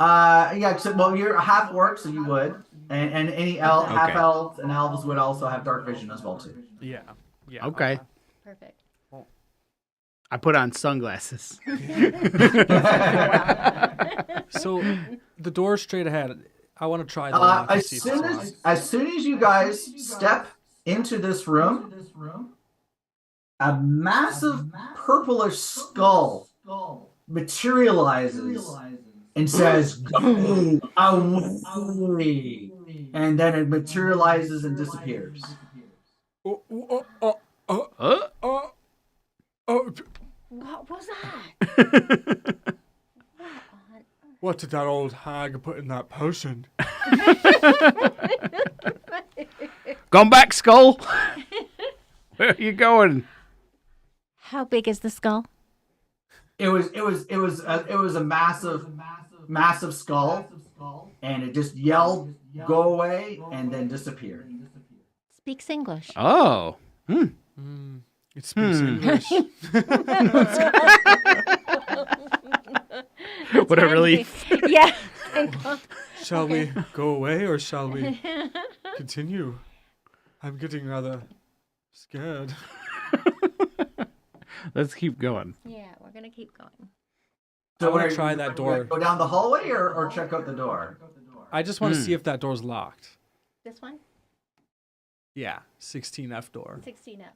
Yeah. So, well, you're a half orc, so you would, and any half Okay. elves and elves would also have dark vision as well too. Yeah. Yeah. Okay. Perfect. I put on sunglasses. So the door's straight ahead. I want to try the lock and see if it's locked. As soon as you guys step into this room, a massive purplish skull materializes and says, "Go away," and then it materializes and disappears. Oh, oh, oh, oh, Huh? oh, oh. What was that? What did that old hag put in that potion? Come back, skull. Where are you going? How big is the skull? It was a massive skull, and it just yelled, "Go away," and then disappeared. Speaks English. Oh. It speaks English. What a relief. Yeah. Shall we go away or shall we continue? I'm getting rather scared. Let's keep going. Yeah, we're gonna keep going. I wanna where- try that door. Go down the hallway or check out the door. I just want to see if that door's locked. This one? Yeah, 16F door. 16 up.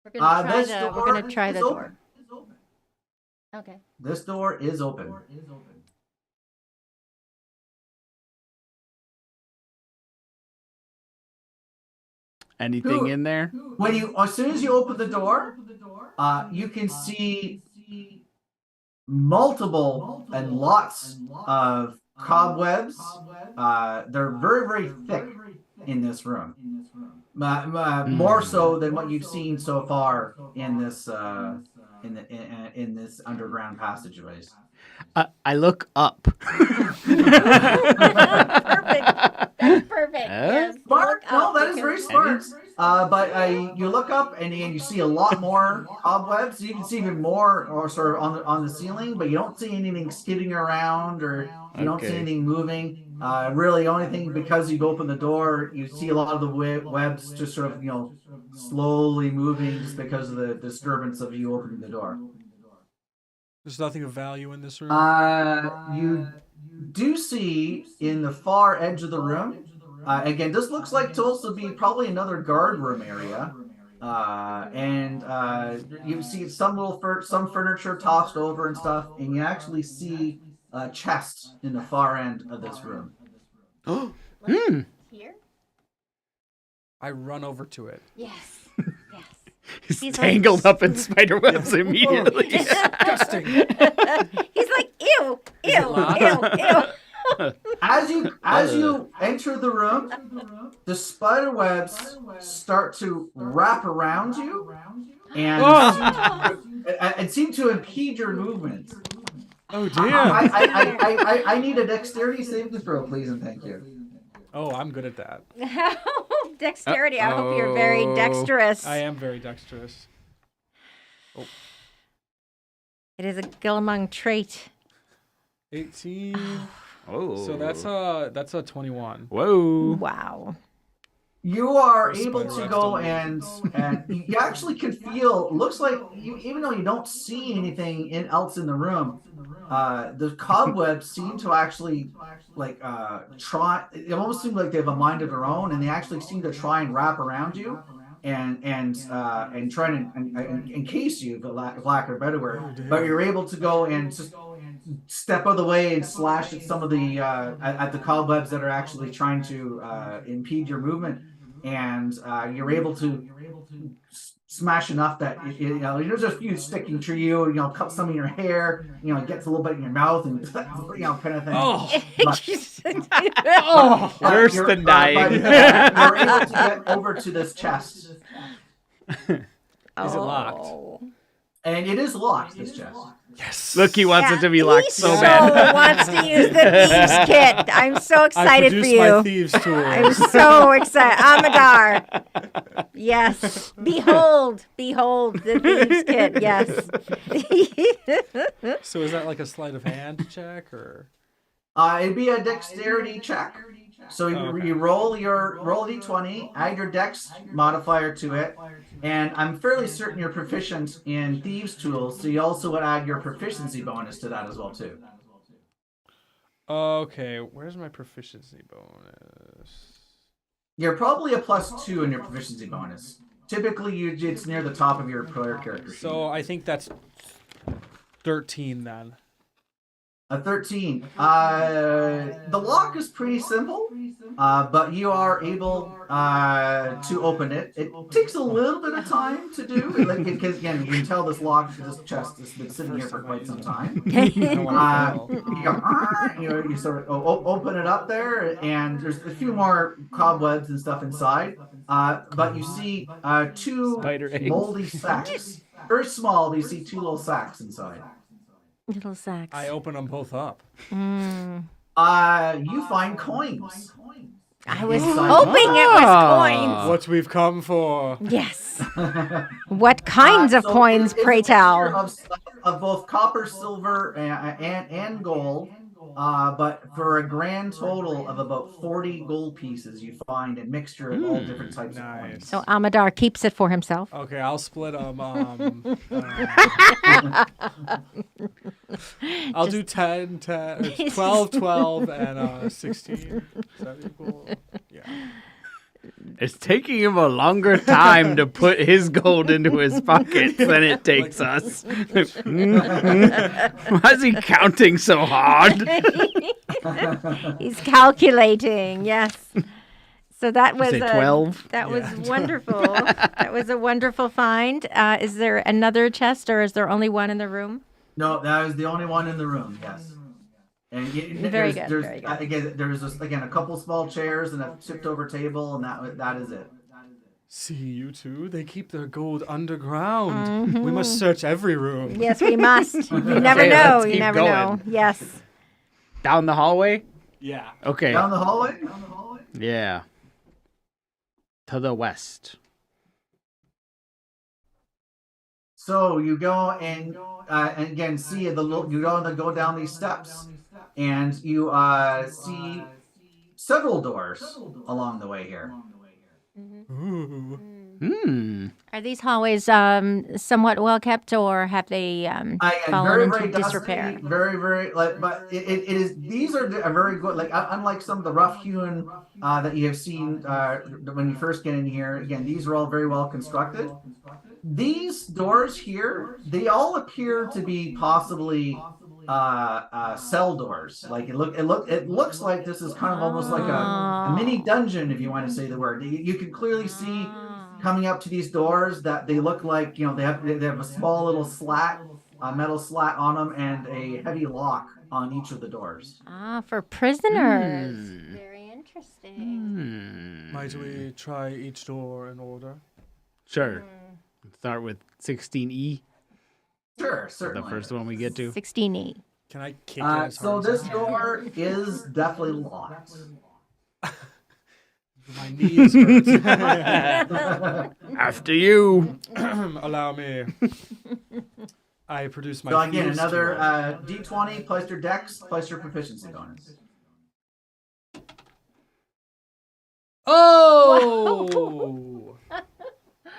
We're gonna try This the door we're gonna try is the open. door. Okay. This door is open. Anything Who- in there? As soon as you open the door, you can see multiple and lots of cobwebs. They're very, very thick in this room. More so than what you've seen so far in this in this underground passageways. I look up. Perfect. That's perfect. Yes. Smart? Look No, up that is very because- smart. But you look up and you see a lot more cobwebs. You can see even more, or sort of on the ceiling, but you don't see anything skidding around, or you don't see Okay. anything moving. Really, the only thing, because you've opened the door, you see a lot of the webs just sort of slowly moving, just because of the disturbance of you opening the door. There's nothing of value in this room. You do see in the far edge of the room. Again, this looks like to also be probably another guard room area. And you see some some furniture tossed over and stuff, and you actually see a chest in the far end of this room. Here? I run over to it. Yes. Yes. He's He's tangled up in spider webs immediately. Disgusting. He's like, ew, ew, locked? ew, ew. As you enter the room, the spider webs start to wrap around you and seem to impede your movement. Oh dear. I need a dexterity saving throw, please, and thank you. Oh, I'm good at that. Dexterity. I hope you're very dexterous. I am very dexterous. It is a Gillamung trait. 18. Oh. So that's a 21. Whoa. Wow. You are Those able spider to webs go don't and you actually can feel. Looks like even though you don't see anything else in the room, the cobwebs seem to actually try. It almost seems like they have a mind of their own, and they actually seem to try and wrap around you and try and encase you, for lack of a better word. But you're able to go and just step out of the way and slash at some of the at the cobwebs that are actually trying to impede your movement. and you're able to smash enough that there's a few sticking to you. Cut some in your hair. It gets a little bit in your mouth and kind of thing. Oh, Oh, worse you're- than but, dying. you're able to get over to this chest, is it locked? and it is locked. This chest. Yes. Look, he wants it to be He locked so so bad. wants to use the thieves kit. I'm so I excited for produced my you. thieves I'm tool. so excited. Amadar. Yes. Behold, the thieves kit. Yes. So is that like a sleight of hand check or? It'd be a dexterity check. So you roll d20, add your dex modifier to it, and I'm fairly certain you're proficient in thieves' tools, so you also would add your proficiency bonus to that as well too. Okay, where's my proficiency bonus? You're probably a +2 in your proficiency bonus. Typically, it's near the top of your player character sheet. So I think that's 13 then. A 13. The lock is pretty simple, but you are able to open it. It takes a little bit of time to do, because again, you can tell this chest has been sitting here for quite some time. I don't want to fail. You go, you sort of open it up there, and there's a few more cobwebs and stuff inside. But you see two Spider eggs. moldy sacks, very small. But you see two little sacks inside. Little sacks. I open them both up. You find coins. I was Inside. hoping it was What we've come for. coins. Yes. What kinds of So coins, it's a pray mixture tell? of both copper, silver, and gold. But for a grand total of about 40 gold pieces, you find a mixture of all different types of Nice. coins. So Amadar keeps it for himself. Okay, I'll split them. I'll do 10, 12, 12, and 16. Is that equal? Yeah. It's taking him a longer time to put his gold into his pockets than it takes us. Why is he counting so hard? He's calculating. Yes. So that was Say 12? That was wonderful. That was a wonderful find. Is there another chest, or is there only one in the room? No, that was the only one in the room. Yes. And Very good, There's, very good. Again, there's just, a couple small chairs and a tipped-over table, and that is it. See, you two, they keep their gold underground. We must search every room. Yes, we must. You never Okay, know. let's You keep never going. know. Yes. Down the hallway? Yeah. Okay. Down the hallway. Yeah. To the west. So you go and again see you go down these steps, and you see several doors along the way here. Ooh. Hmm. Are these hallways somewhat well kept, or have they fallen Very, into very dusty, disrepair? very but it is. These are very good. Like unlike some of the rough hewn that you have seen when you first get in here. Again, these are all very well constructed. These doors here, they all appear to be possibly cell doors. Like it looks like this is kind of almost like a mini dungeon, if you want to say the word. You can clearly see coming up to these doors that they look like, they have a small little metal slat on them, and a heavy lock on each of the doors. For prisoners. Very interesting. Might we try each door in order? Sure. Start with 16E, Sure, the certainly. first one we get to. 16E. Can I kick it as So hard as this I can? door is definitely locked. My knees hurt. After you. Allow me. I produce my So again, thieves' another tool. D20 plus your dex plus your proficiency bonus. Oh!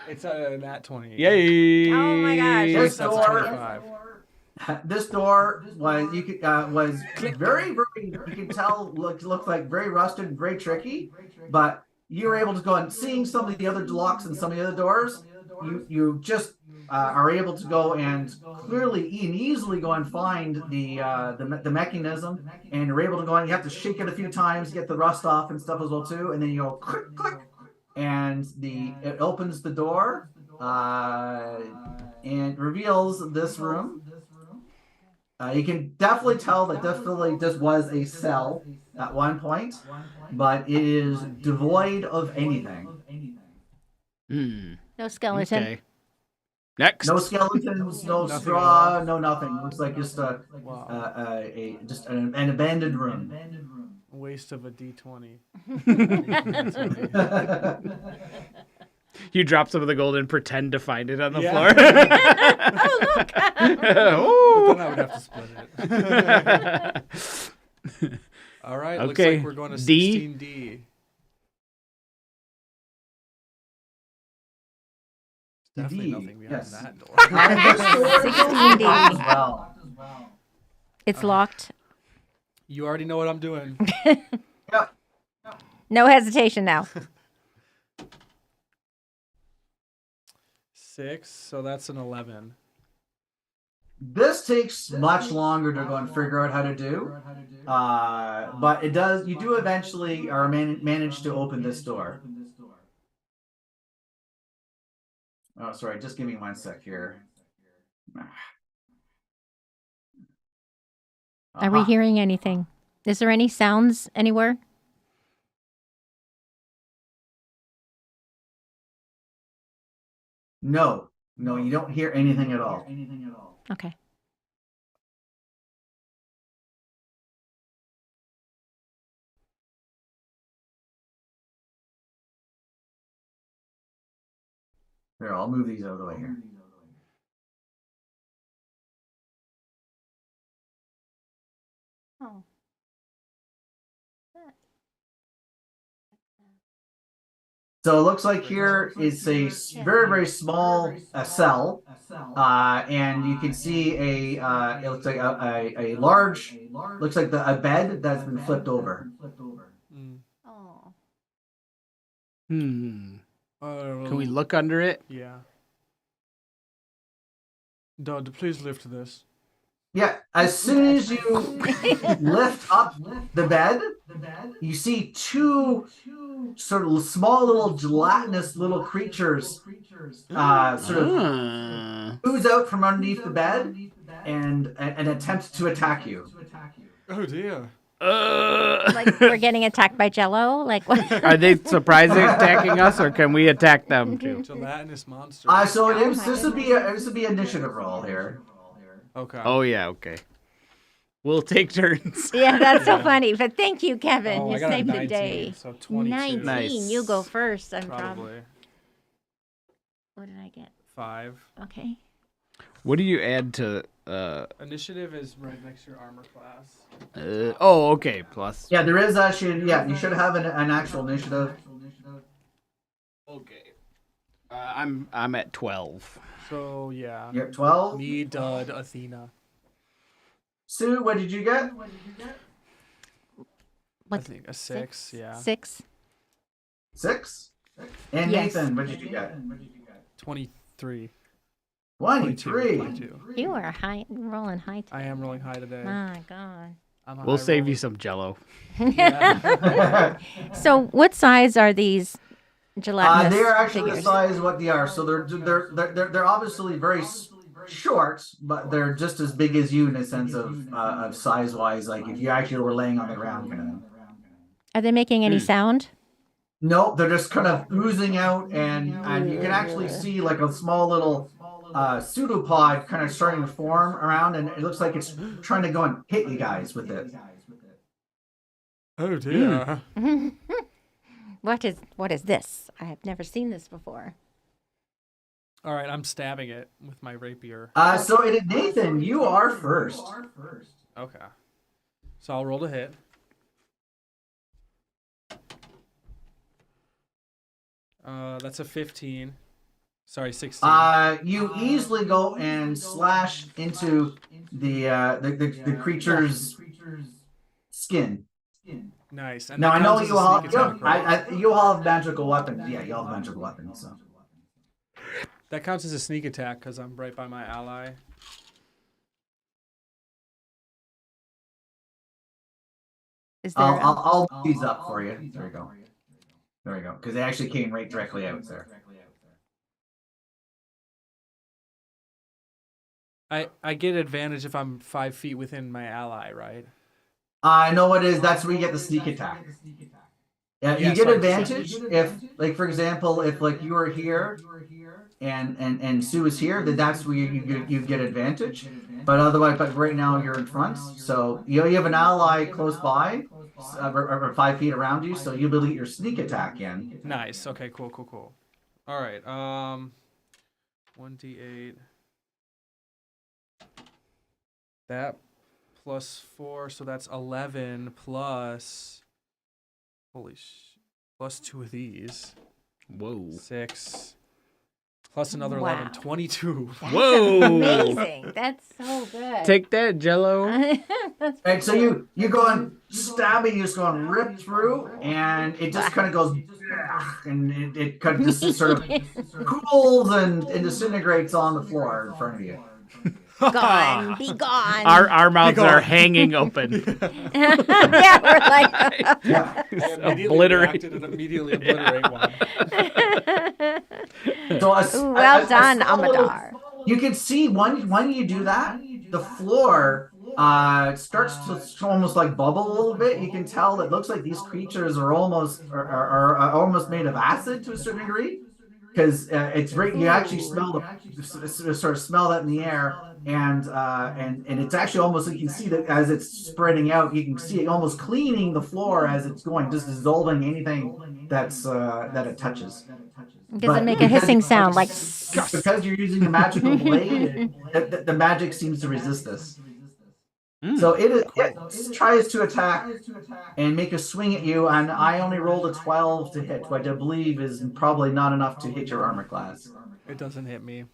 It's a nat 20. Yay. Oh my gosh. This That's door, 25. this door was very you can tell looks like very rusted, very tricky, but you were able to go and seeing some of the other locks and some of the other doors. You just are able to go and clearly and easily go and find the mechanism, and you're able to go and you have to shake it a few times, get the rust off and stuff as well too, and then you go click click and it opens the door and reveals this room. You can definitely tell that definitely this was a cell at one point, but it is devoid of anything. Hmm. No skeleton. Okay. Next. No skeletons, no Nothing at straw, all. no nothing. Looks like just Wow. just an abandoned room. Waste of a D20. You drop some of the gold and pretend to find it on the Yeah. floor. Oh, look. But then I would have to split it. All right. Looks Okay, like we're going to D. 16D. Definitely D, nothing behind yes. that door. 16D. as well. It's locked. You already know what I'm doing. Yep. No hesitation now. 6, so that's an 11. This takes much longer to go and figure out how to do, but it does. You do eventually or manage to open this door. Oh, sorry. Just give me 1 sec here. Are we hearing anything? Is there any sounds anywhere? No, you don't hear anything at all. Okay. Here, I'll move these out of the way here. Oh. So it looks like here is a very, very small cell, and you can see it looks like a large, looks like a bed that's been flipped over. Mm. Oh. Hmm. Oh, Can we look under it? Yeah. Dud, please lift this. Yeah, as soon as you lift up the bed, you see two sort of small little gelatinous little creatures sort of Ah. ooze out from underneath the bed and attempt to attack you. Oh dear. Like we're getting attacked by Jello? Like what? Are they surprisingly attacking us, or can we attack them too? Gelatinous monster. So Oh my this would be initiative roll here. Okay. Oh yeah, okay. We'll take turns. Yeah, that's so funny. But thank you, Kevin. Oh, You I got a saved the 19, day. so 22. 19. Nice. You go first. I'm Probably. probably. What did I get? 5. Okay. What do you add to? Initiative is right next to your armor class. Oh, okay. Plus. Yeah, there is actually. Yeah, you should have an actual initiative. Okay. I'm at 12. So yeah. You're at 12. Me, Dud, Athena. Sue, what did you get? I think a 6. Yeah. 6. 6. And Yes. Nathan, what did you get? 23. 23. 22. You are rolling high today. I am rolling high today. My God. I'm a We'll high save you roller. some Jello. So, what size are these gelatinous They are actually figures? the size what they are. So they're obviously very short, but they're just as big as you in a sense of size wise. Like if you actually were laying on the ground, kind of thing. Are they making any sound? No, they're just kind of oozing out, and you can actually see like a small little pseudopod kind of starting to form around, and it looks like it's trying to go and hit you guys with it. Oh dear. What is this? I have never seen this before. All right, I'm stabbing it with my rapier. So Nathan, you are first. Okay. So I'll roll to hit. That's a 15. Sorry, 16. You easily go and slash into the creature's skin. Nice. And Now that I know counts as you a all sneak attack, right? you all have magical weapons. Yeah, you all have magical weapons. So That counts as a sneak attack because I'm right by my ally. Is there? I'll move these up for you. There you go. There we go. Because they actually came right directly out there. I get advantage if I'm 5 feet within my ally, right? I know what it is. That's where you get the sneak attack. Yeah, you Yeah, get so I- advantage if, like, for example, if like you were here and Sue is here, then that's where you get advantage. But otherwise, but right now you're in front, so you have an ally close by, or 5 feet around you, so you'll be able to get your sneak attack in. Nice. Okay, cool. All right. 1d8. That plus 4, so that's 11 plus plus 2 of these. Whoa. 6 plus another 11, Wow. 22. That's Whoa. amazing. That's so good. Take that, Jello. That's And so you go and stab it, you just go and rip through, and it just kind of goes, and it kind of just sort of cools and disintegrates on the floor in front of you. gone. Be gone. Our mouths gone. are hanging open. Yeah, we're like. Yeah. Obliterate. Immediately obliterate one. So Ooh, well done, small little- Amadar. You can see when you do that, the floor starts to almost like bubble a little bit. You can tell it looks like these creatures are almost are almost made of acid to a certain degree, because it's right. You actually smell sort of smell that in the air, and it's actually almost, you can see that as it's spreading out. You can see it almost cleaning the floor as it's going, just dissolving anything that's that it touches. Does it make a hissing sound like? Because you're using the magical blade, the magic seems to resist this. So it tries to attack and make a swing at you, and I only rolled a 12 to hit, which I believe is probably not enough to hit your armor class. It doesn't hit me.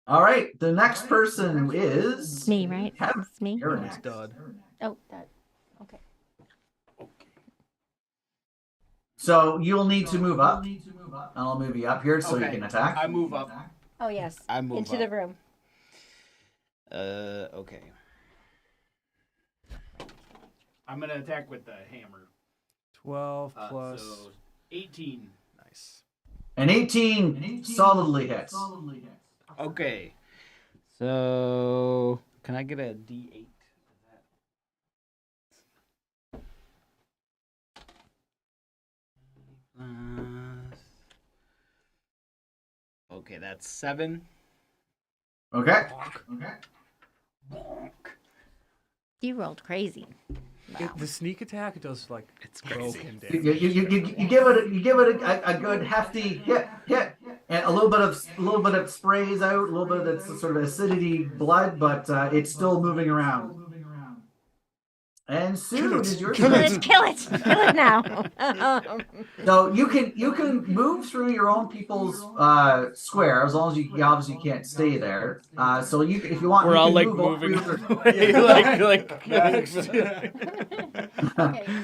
All right, the next person is It's me, right? Kevin. It's me. You're It's next. dud. Oh, that. Okay. So you'll need to move up. I'll move you up here so you Okay. can attack. I move up. Oh yes. I move into the up. room. Okay. I'm gonna attack with the hammer. 12 plus. So 18. Nice. An 18 solidly hits. Okay. So can I get a D8? Okay, that's 7. Okay. You rolled crazy. Wow. The sneak attack does like It's crazy. broken You, damage. you give it a good hefty hit, and a little bit of sprays out, a little bit of that sort of acidity blood, but it's still moving around. And Sue, is your Kill turn. it! Kill it! Kill it now! So you can move through your own people's square, as long as you obviously can't stay there. So you, if you want, We're you all can like move moving over. away, like Next. Okay.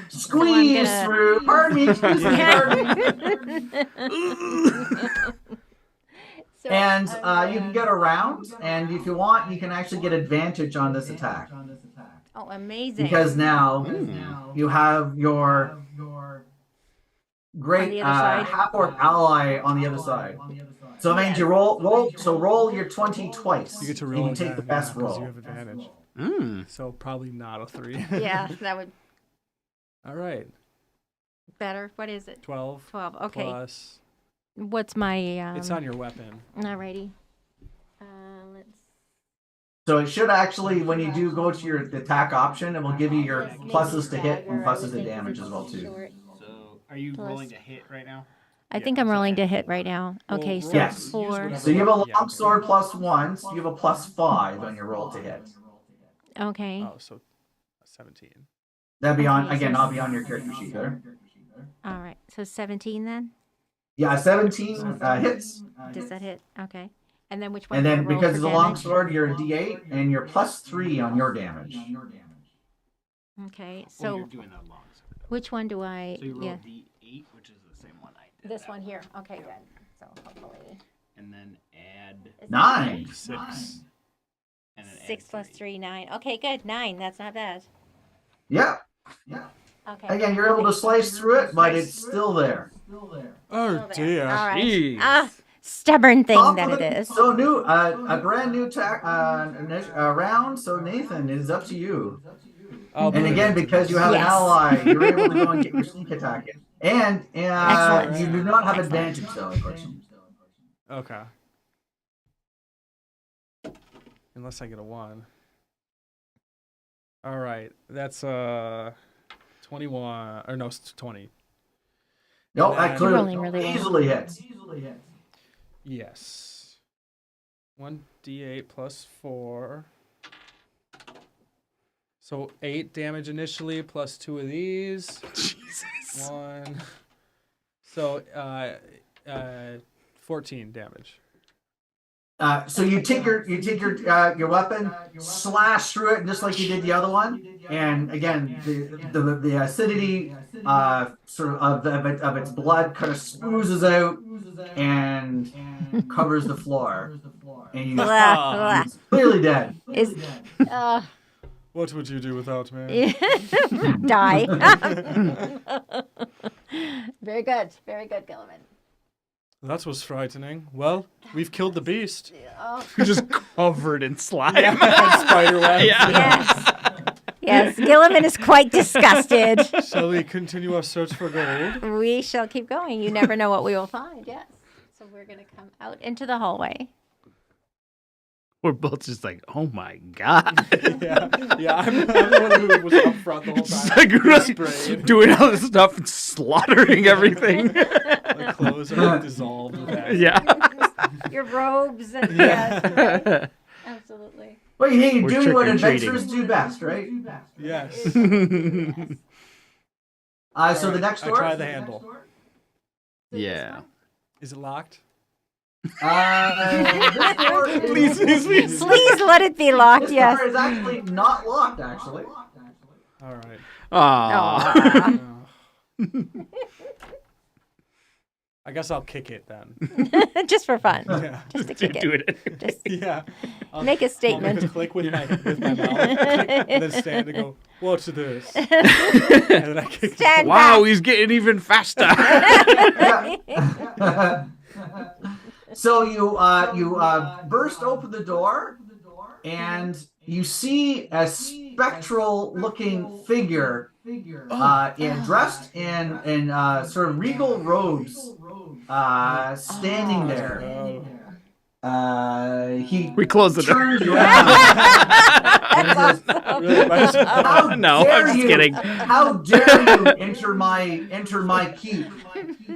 Squeeze gonna- through. Pardon me. Excuse me. Pardon me. So And I'm you can get around, and if you want, you can actually get advantage on this attack. Oh, amazing! Because now you have your On great the other side? half-orc ally on the other side. So that means you roll your 20 twice. You get to and roll you take the again, best 'cause roll. You have advantage. Mm. So probably not a 3. Yeah, that would All right. better. What is it? 12 12. Okay. plus. What's my? It's on your weapon. Alrighty. Let's. So it should actually, when you do go to your attack option, it will give you your pluses to hit and pluses to damage as well too. So are you Plus- rolling to hit right now? I think I'm rolling to hit right now. Okay, so Yes. 4. So you have a long sword plus 1, so you have a plus 5 on your roll to hit. Okay. Oh, so 17. That'd be on Okay, again. so- I'll be on your character sheet there. All right. So 17 then. Yeah, 17 hits, Does that hit? Okay. And then which one? and do I then roll because for it's a damage? long sword, you're a D8, and you're plus 3 on your damage. Okay. Oh, So you're doing that long. which one do I? So you roll Yeah. D8, which is the same one I did. This that one here. Okay, good. So hopefully. And then add Is it 9. 6. and then 6 add plus 3. 3, 9. Okay, good. 9. That's not bad. Yeah. Okay. Again, you're able to slice through it, but it's still there. Oh dear. All right. Jeez. Stubborn thing Top that of it the- is. So new, a brand new round. So Nathan, it is up to you. I'll And put it again, into because you have Yes. an ally, you're able to go and get your sneak attack in. And Excellent. you do not have Excellent. advantage though, unfortunately. Okay. Unless I get a 1. All right. That's 21 or no, it's 20. Nope, And that then- clearly Rolling really well. easily hits. Yes. 1d8 plus 4. So 8 damage initially plus 2 of these. Jesus. 1. So 14 damage. So you take your weapon, slash through it just like you did the other one, and again the acidity sort of its blood kind of oozes out and covers the floor, and you Blah, it's clearly dead. blah. Is What would you do without me? die. Very good. Very good, Gilliman. That was frightening. Well, we've killed the beast. Oh, You're just covered in slime. Spider web. Yeah. yes. Yes, Gilliman is quite disgusted. Shall we continue our search for gold? We shall keep going. You never know what we will find. Yes. So we're going to come out into the hallway. We're both just like, oh my god. Yeah. I'm the one who was up front the whole Just time. like really Sprayed. doing all this stuff and slaughtering everything. My clothes are dissolved with acid. Yeah. Your robes. And, yes. Right. Absolutely. Well, you're We're doing what trick-or-treating. adventurers do best, right? Yes. So the next I door. try the handle. Yeah. Is it locked? This door is, Please. Please let it be locked. This Yes. door is actually not locked. Actually. All right. Aw. Aw. I guess I'll kick it then. Just for fun. Yeah. Just to kick Do it. it anyway. Just Yeah. I'll, make a I'll make statement. a click with my mouth, click, and then stand and go, "What's this?" And then I kick. Stand Wow, back. he's getting even faster. So you burst open the door, and you see a spectral-looking figure, dressed in sort of regal robes, standing there. He We close the door. turns around. and says, Really, How No, dare I'm just you? kidding. How dare you enter my keep?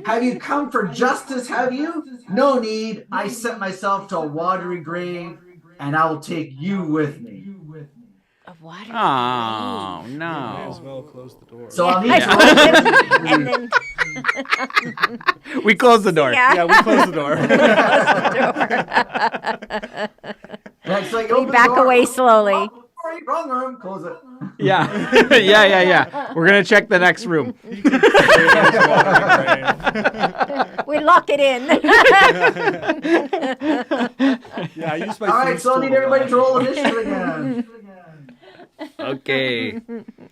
Have you come for justice, have you? No need. I set myself to a watery grave, and I will take you with me. A water. Oh, May as no. well close the door. So I'll need I to roll. and then We close the door. yeah. Yeah, we close the door. Yeah, so you We open the back door. away slowly. Oh, sorry, wrong room. Close it. Yeah. Yeah. We're going to check the next room. We lock it in. Yeah, I used my. All right, so I need everybody to roll initiative again. Okay.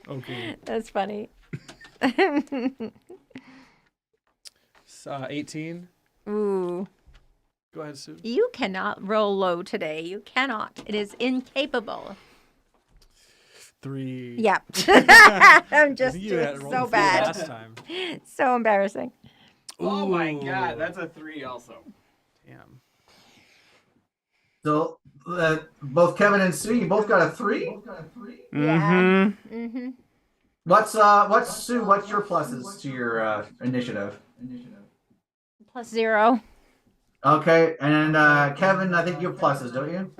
Okay. That's funny. 18. Ooh. Go ahead, Sue. You cannot roll low today. You cannot. It is incapable. 3. Yep. I'm I just think you doing had rolled so a 3 bad. last time. So embarrassing. Oh my Ooh. god, that's a 3 also. Damn. So both Kevin and Sue, you both got a 3. Yeah. Mm-hmm. What's Sue? What's your pluses to your initiative? +0. Okay, and Kevin, I think you have pluses, don't you?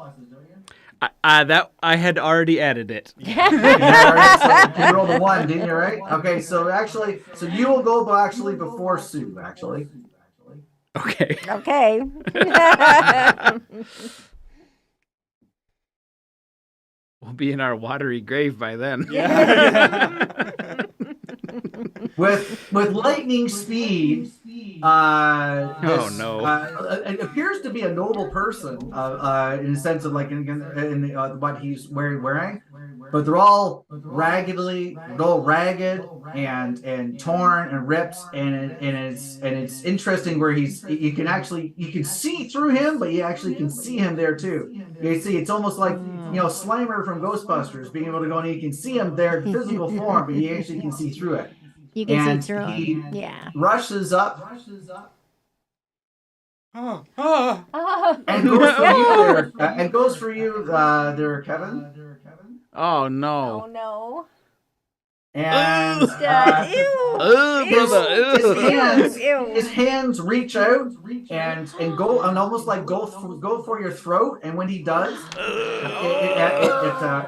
That I had already added it. Yeah, right, so you rolled a 1, didn't you? Right? Okay, so you will go actually before Sue. Actually, Okay. Okay. We'll be in our watery grave by then. with lightning speed. Oh, no. It appears to be a noble person, in the sense of like in what he's wearing. but they're all ragged and torn and ripped, and it's interesting where you can see through him, but you actually can see him there too. You see, it's almost like Slimer from Ghostbusters being able to go and you can see him there in physical form, but you actually can see through it. You can And see through he him. Yeah. rushes up Oh. and goes for you there. And goes for you there, Kevin. Oh no. no. And Ew. Brother. his hands reach out and go and almost like go for your throat. And when he does,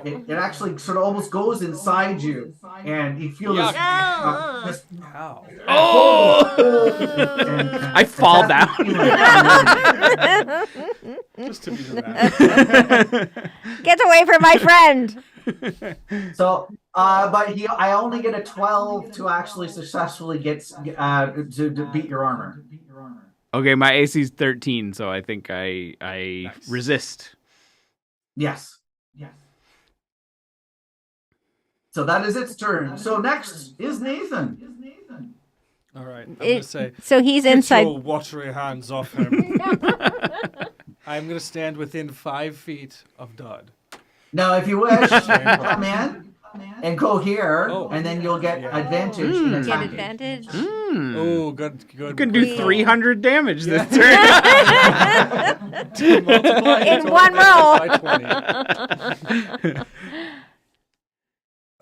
it actually sort of almost goes inside you, and you feel this. This Ow. I fall down. Just to be dramatic. Get away from my friend. So, but I only get a 12 to actually successfully get to beat your armor. Okay, my AC's 13, so I think I Nice. resist. Yes. So that is its turn. So next is Nathan. All right. I'm gonna say. So he's Get inside. your watery hands off him. I'm gonna stand within 5 feet of Dud. Now, if you wish, come in and go here, Oh. and then you'll get Yeah. advantage in Get attacking. advantage. Oh, good. You can do 300 damage this turn. Multiply In total one damage roll. by 20.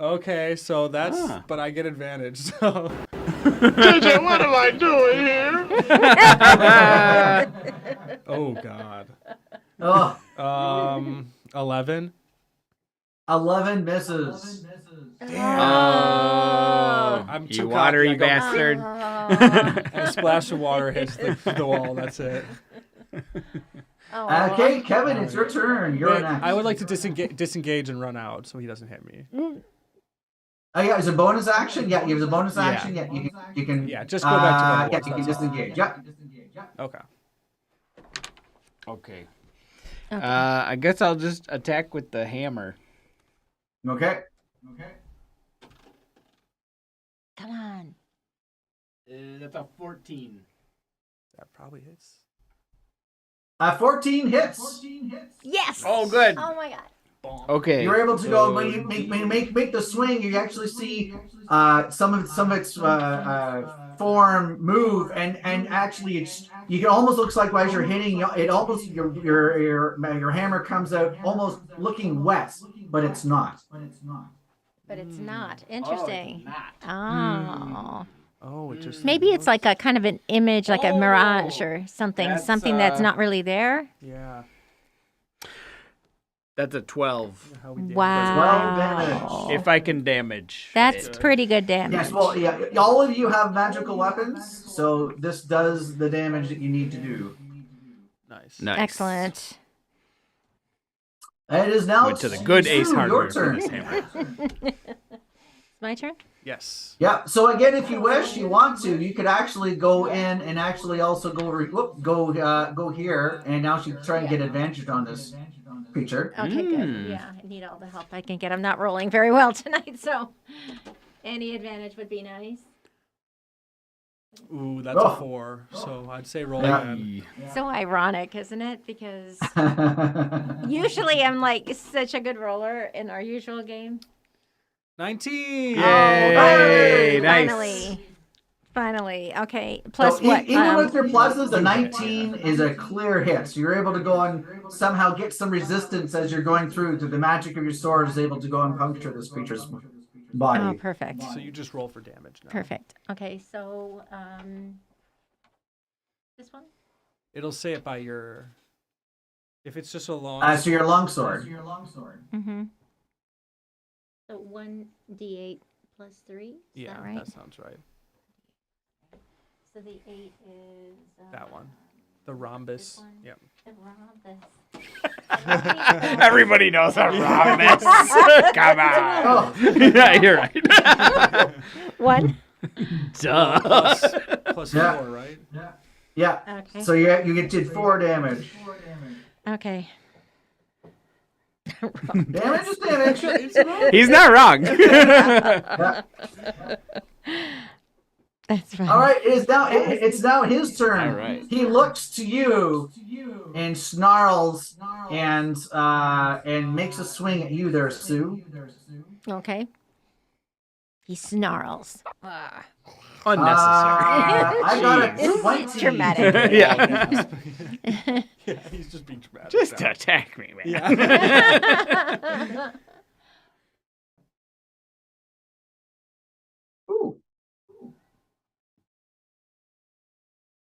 Okay, so that's. But I get advantage. So. JJ, what am I doing here? Oh God. Oh, 11. 11 misses. Oh, I'm you too watery cocky, I go, bastard. And a splash of water hits the wall. That's it. Okay, Kevin, it's your turn. You're Wait, next. I would like to disengage and run out so he doesn't hit me. Oh yeah, it's a bonus action. Yeah, it was a bonus action. Yeah, you can. Yeah, just go back to what it was, Yeah, you can that's all. disengage. Yeah. Okay. Okay. I guess I'll just attack with the hammer. Okay. Come on. That's a 14. That probably hits. 14 hits. Yes. Oh, good. Oh my God. Okay. You're able to go when you make the swing. You actually see some of its form move, and actually you can almost looks like as you're hitting it, almost your hammer comes out almost looking wet, but it's not. But it's not. Interesting. Oh. Oh, it just. Maybe it's like a kind of an image, like a mirage or something. That's, Something that's not really there. Yeah. That's a 12. How we did. Wow. damage. If I can damage. That's it. pretty good damage. Yes, well, yeah. All of you have magical weapons, so this does the damage that you need to do. Nice. Nice. Excellent. It is now Went to the good Ace Sue, hardware your for turn. this hammer. My turn? Yes. Yeah. So again, if you wish, you want to, you could actually go in and actually also go here, and now she try and get advantage on this creature. Okay, good. Yeah, I need all the help I can get. I'm not rolling very well tonight, so any advantage would be nice. Ooh, that's Oh. a 4. So I'd say roll Yeah. again. So ironic, isn't it? Because usually I'm like such a good roller in our usual game. 19. Yay! Hey! Nice. Finally. Okay. Plus So what? even with your pluses, a 19 is a clear hit. So you're able to go and somehow get some resistance as you're going through. To the magic of your sword is able to go and puncture this creature's body. Oh, perfect. So you just roll for damage now. Perfect. Okay, so this one? It'll say it by your. If it's just a long. So your longsword. Mm-hmm. So 1d8 plus 3. Is Yeah, that right? that sounds right. So the 8 is That one. The rhombus. one? Yep. the rhombus. Everybody knows a rhombus. Come on. Oh, Yeah, you're right. 1. Duh. Plus Yeah. 4, right? yeah. Okay. So you did 4 damage. Okay. Damage is damage. He's not wrong. Yeah. That's right. All right, it's now his turn. All right. He looks to you and snarls and makes a swing at you there, Sue. Okay. He snarls. Unnecessary. I got a It's 20. dramatic. Yeah. Yeah, he's just being dramatic. Just now. attack me, man. Yeah. Ooh.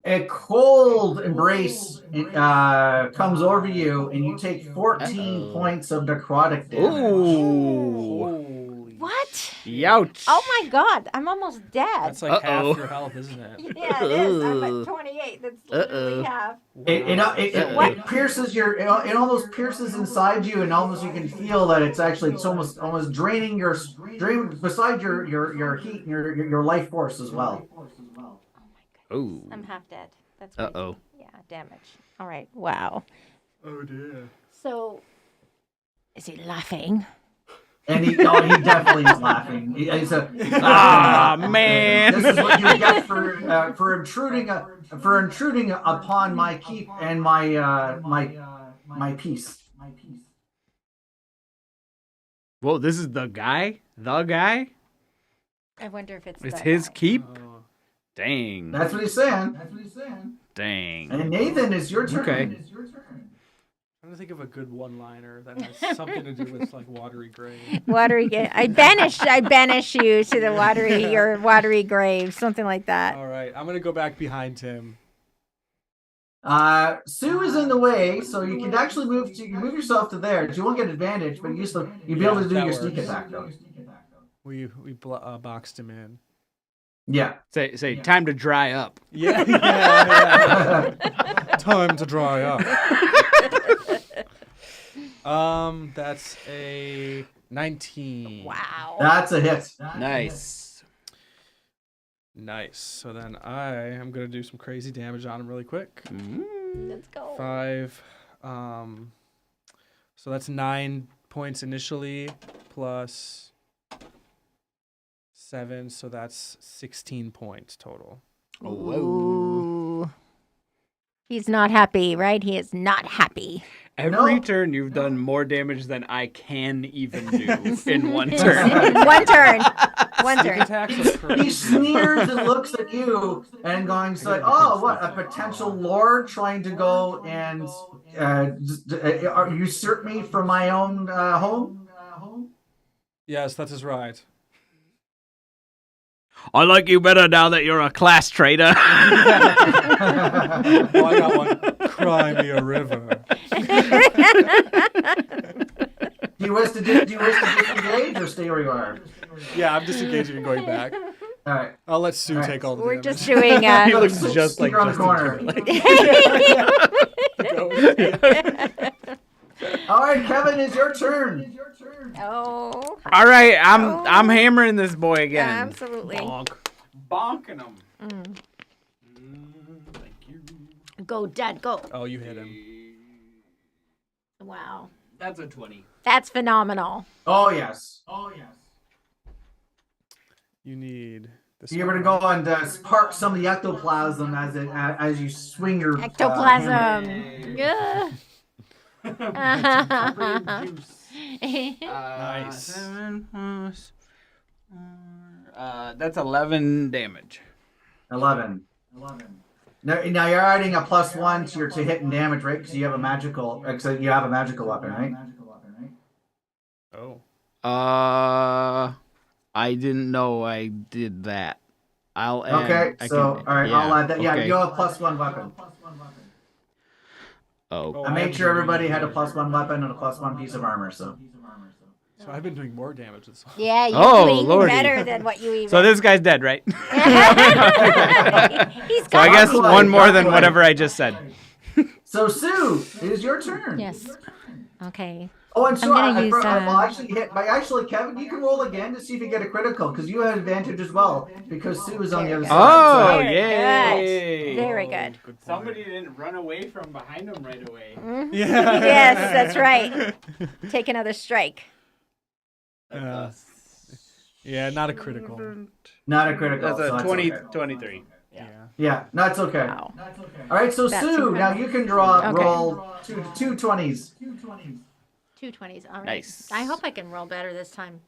A cold embrace comes over you, and you take 14 points of necrotic damage. Ooh. Holy. What? Youch. Oh my God! I'm almost dead. That's like Uh-oh. half your health, isn't it? Yeah, it is. I'm Ooh. at 28. That's literally half. It pierces it almost pierces inside you, and almost you can feel that it's almost draining beside your heat and your life force as well. Ooh. I'm half dead. That's Uh-oh. crazy. Yeah, damage. All right. Wow. Oh dear. So, is he laughing? And he definitely is laughing. He's Ah, man. This is what you get for intruding upon my keep and my peace. Whoa, this is the guy? The guy? I wonder if it's It's that his guy. keep? Oh. Dang. That's what he's saying. Dang. And Nathan, it's your turn. Okay. I'm trying to think of a good one-liner that has something to do with like watery grave. Watery. I banish you to the your watery grave, something like that. All right, I'm gonna go back behind him. Sue is in the way, so you can actually move yourself to there. You won't get advantage, but you'll be able to do that your sneak works. attack though. We boxed him in. Yeah. Say, time to dry up. Yeah. Time to dry up. That's a 19. Wow. That's a hit. Nice. Nice. So then I am gonna do some crazy damage on him really quick. Let's go. 5. So that's 9 points initially, plus 7. So that's 16 points total. Ooh. He's not happy, right? He is not happy. Every No. turn you've done more damage than I can even do in one turn. One turn. One turn. Attacks are He crazy. sneers and looks at you and going, like, "Oh, what a potential lord trying to go and usurp me from my own home." Yes, that is right. I like you better now that you're a class traitor. Oh, I got one. Cry me a river. Do you wish to disengage or stay where you are? Yeah, I'm disengaging and going back. All right. I'll let Sue take all the We're damage. just doing he looks just like Stick around the Justin corner. Timberlake. All right, Kevin, it's your turn. Oh, All right, I'm hammering this boy again. absolutely. Bonk. Bonking him. Thank you. Go, Dad, go. Oh, you hit him. Wow. That's a 20. That's phenomenal. Oh yes. You need this. You're able to go and spark some of the ectoplasm as you swing your hammer. Ectoplasm. Yeah. Nice. 7 plus 4, that's 11 damage. 11. Now you're adding a +1 to hit and damage, right? Because you have a magical weapon, right? Oh. I didn't know I did that. I'll add. Okay, all right, I'll add that. Yeah, okay. you have a +1 weapon. Oh, I made sure everybody had a +1 weapon and a +1 piece of armor. So So I've been doing more damage this whole. Yeah, you're Oh, doing Lordy. better than what you even. so this guy's dead, right? He's got So I guess Not quite, one more not than quite. whatever I just said. Sue, it is your turn. Yes. Okay. Oh, and so gonna use, well, actually, Kevin, you can roll again to see if you get a critical because you have advantage as well because Sue is on the Very other good. side. Oh, Very yay! good. Very good. Good point. Somebody didn't run away from behind him right away. Yeah. Yes, that's right. Take another strike. Yeah, not a critical. Not a critical. That's so a that's 20, okay. 23. Yeah. Yeah, that's okay. Wow. All right, so That's Sue, now incredible. you can draw Okay. roll two 20s. 2 20s. All right. Nice. I hope I can roll better this time.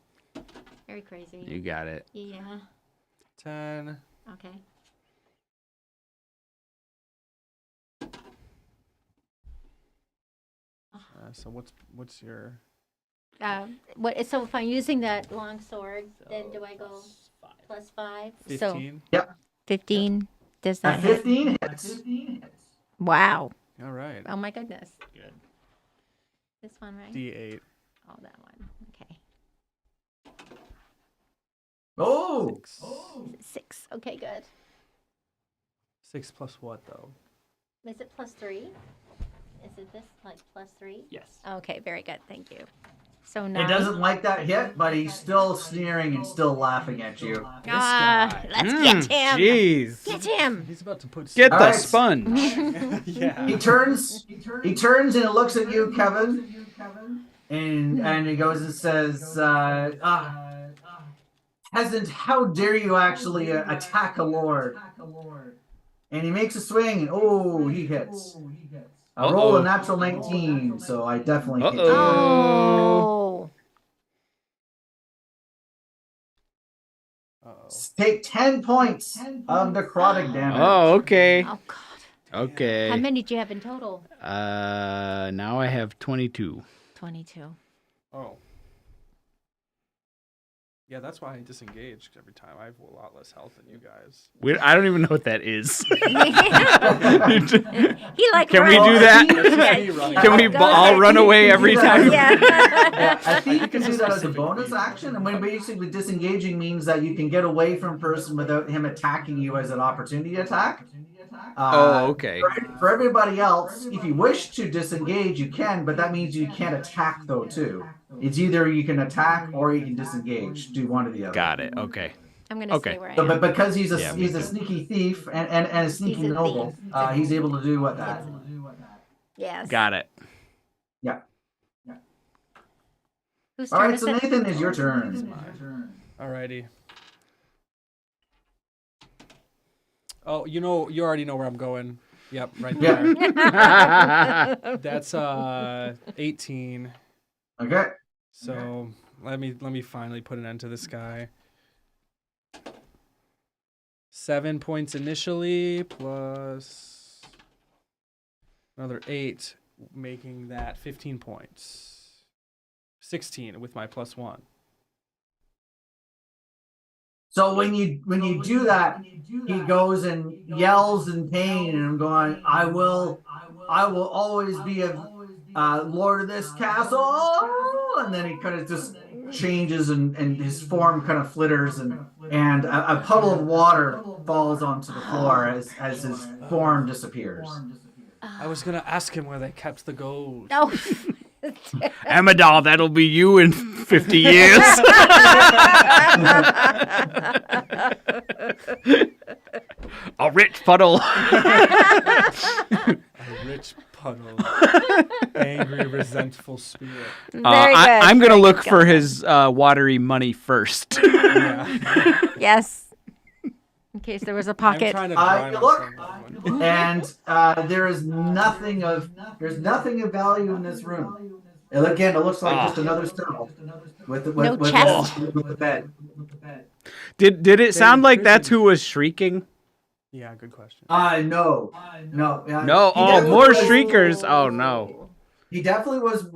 Very crazy. You got it. Yeah. 10. Okay. So what's your What? So if I'm using that long sword, then do I go +5? So 15? 15. Does that At hit? 15 hits. Wow. All right. Oh my goodness. Good. This one, right? D8. Oh, that one. Okay. Oh, 6. Okay, good. 6 plus what though? Is it +3? Is it this like +3? Yes. Okay, very good. Thank you. So it 9. doesn't like that hit, but he's still sneering and still laughing at you. Ah, let's get him. Jeez. Get him. He's about to put. Get All the right. sponge. Yeah. He turns and looks at you, Kevin, and he goes and says, "Peasant, how dare you actually attack a lord?" And he makes a swing, and he hits. I roll a natural 19, so I definitely hit you. Oh. Uh-oh. Take 10 points of necrotic damage. Oh, okay. Oh God. How Okay. many do you have in total? Now I have 22. 22. Oh. Yeah, that's why I disengaged every time. I have a lot less health than you guys. I don't even know what that is. He like. Can we runs. do that? Yeah, Can we goes all like- run away every time? Yeah. I think you can do It's a that as a specific bonus thing. action, and when basically disengaging means that you can get away from a person without him attacking you as an opportunity attack. Oh, okay. For everybody else, if you wish to disengage, you can, but that means you can't attack though too. It's either you can attack or you can disengage. Do one or the other. Got it. Okay. I'm gonna Okay. stay where I So, am. but because he's a Yeah, me he's a too. sneaky thief and a sneaky He's a noble, thief. he's able to do what that. Yes. Got it. Yeah. Whose All turn right, is so it? Nathan, is your turn. Alrighty. Oh, you already know where I'm going. Yep, right Yeah. there. That's 18. Okay. So let me finally put an end to this guy. 7 points initially plus another 8, making that 15 points. 16 with my +1. So when you do that, he goes and yells in pain, and I'm going, I will always be a lord of this castle. And then he kind of just changes, and his form kind of flitters, and a puddle of water falls onto the floor as his form disappears. I was gonna ask him where they kept the gold. Oh. Amadal, that'll be you in 50 years. A rich puddle. A rich puddle. Angry, resentful spirit. Very good. I'm going to very look good, for Kevin. his watery money first. Yeah. Yes. In case there was a I'm pocket. trying to You dry look, myself one. and there's nothing of value in this room. And again, it looks like just another cell with No chest. with the bed. Did it sound like that's who was shrieking? Yeah, good question. No. No. He Oh, definitely more was- shriekers. Oh, no. He definitely was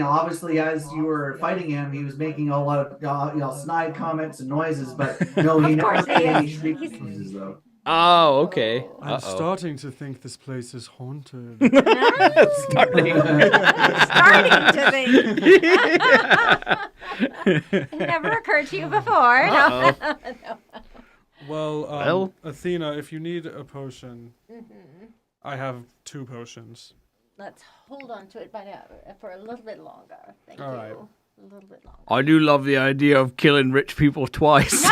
obviously as you were fighting him, he was making a lot of snide comments and noises, but no, he Of never course made he any is. shriek noises though. Oh, okay. I'm Uh-oh. starting to think this place is haunted. Starting to think. It never occurred to you before. No. Uh-oh. Well, Athena, if you need a potion, I have 2 potions. Let's hold on to it for a little bit longer. Thank All you. right. A little bit longer. I do love the idea of killing rich people twice.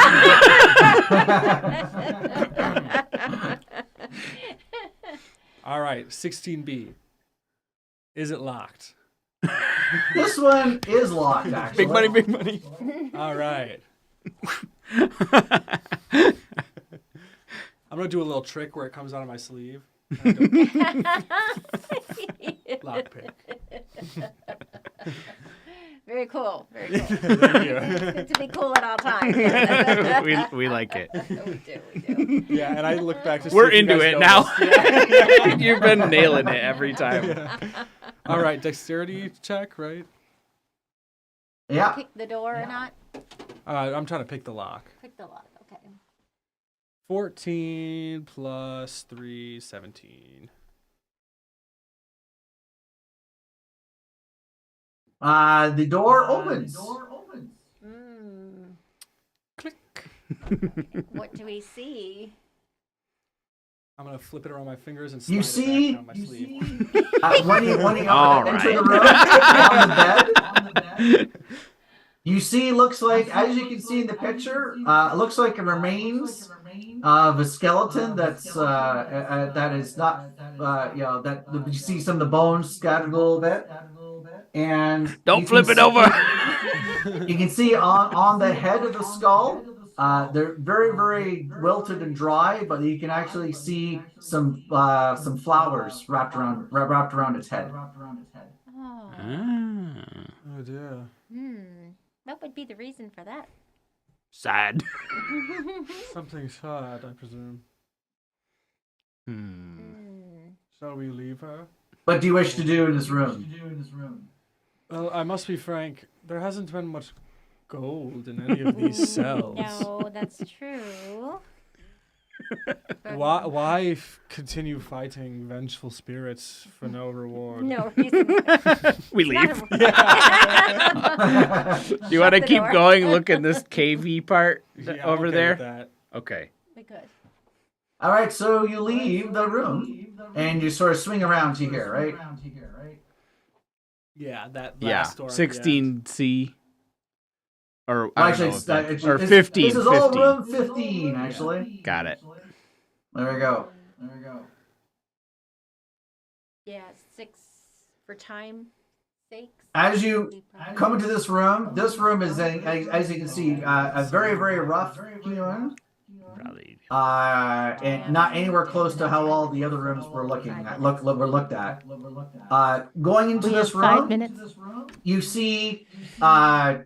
All right, 16B. Is it locked? This one is locked, actually. Big money, big money. All right. I'm gonna do a little trick where it comes out of my sleeve. Lockpick. Very cool. Very cool. Thank you. It's good to be cool at all times. we like it. We do. Yeah, and I look back to see We're if you into guys it now. noticed. You've been nailing it every time. Yeah. All right, dexterity check, right? Yeah. Pick the door or not? I'm trying to pick the lock. Pick the lock. Okay. 14 plus 3, 17. The door opens. Click. What do we see? I'm gonna flip it around my fingers and slide You it see, back down my sleeve. when you All enter right. the room on the bed, you see, looks like, as you can see in the picture, it looks like it remains of a skeleton that's that is not that you see some of the bones scattered a little bit, and Don't flip it over. You can see on the head of the skull. They're very, very wilted and dry, but you can actually see some flowers wrapped around its head. Oh. Oh dear. What would be the reason for that? Sad. Something sad, I presume. Shall we leave her? What do you wish to do in this room? Well, I must be frank. There hasn't been much gold in any of these cells. No, that's true. Why continue fighting vengeful spirits for no reward? No reason. We leave. You want to the keep door. going? Look in this cavey part Yeah, I'm over okay there. with that. Okay. We could. All right, so you leave the room and you sort of swing around to here, right? Yeah, that Yeah. last door. at the end. 16C. Or Well, I actually, don't know. it's- Or 15. This is all 15. room 15, actually. Got it. There we go. Yeah, 6 for time sakes. As you come into this room is, as you can see, a very, very rough hewn. Probably. And not anywhere close to how all the other rooms were looked at. Going into We have this 5 room, minutes. you see some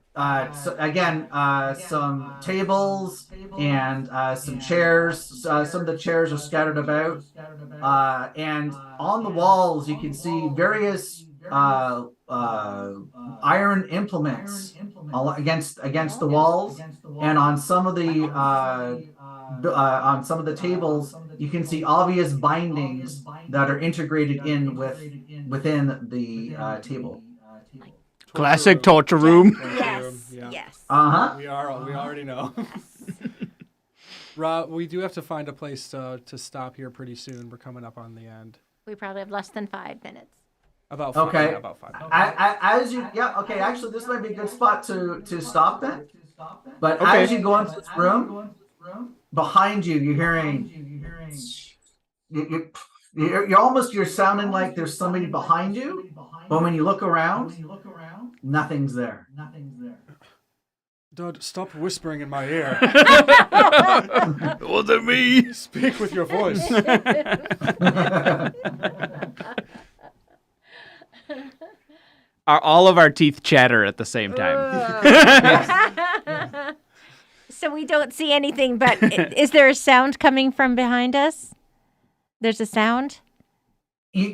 tables and some chairs. Some of the chairs are scattered about, and on the walls you can see various iron implements against the walls, and on some of the tables you can see obvious bindings that are integrated within the table. Classic torture room. Yes. Yeah. Yes. We already know. Rob, we do have to find a place to stop here pretty soon. We're coming up on the end. We probably have less than 5 minutes. About 5, Okay. yeah, about 5. Actually, this might be a good spot to stop then. But Okay. as you go into this room, behind you, you're hearing. You're sounding like there's somebody behind you, but when you look around, nothing's there. Dad, stop whispering in my ear. It wasn't me. Speak with your voice. All of our teeth chatter at the same time. So we don't see anything, but is there a sound coming from behind us? There's a sound? You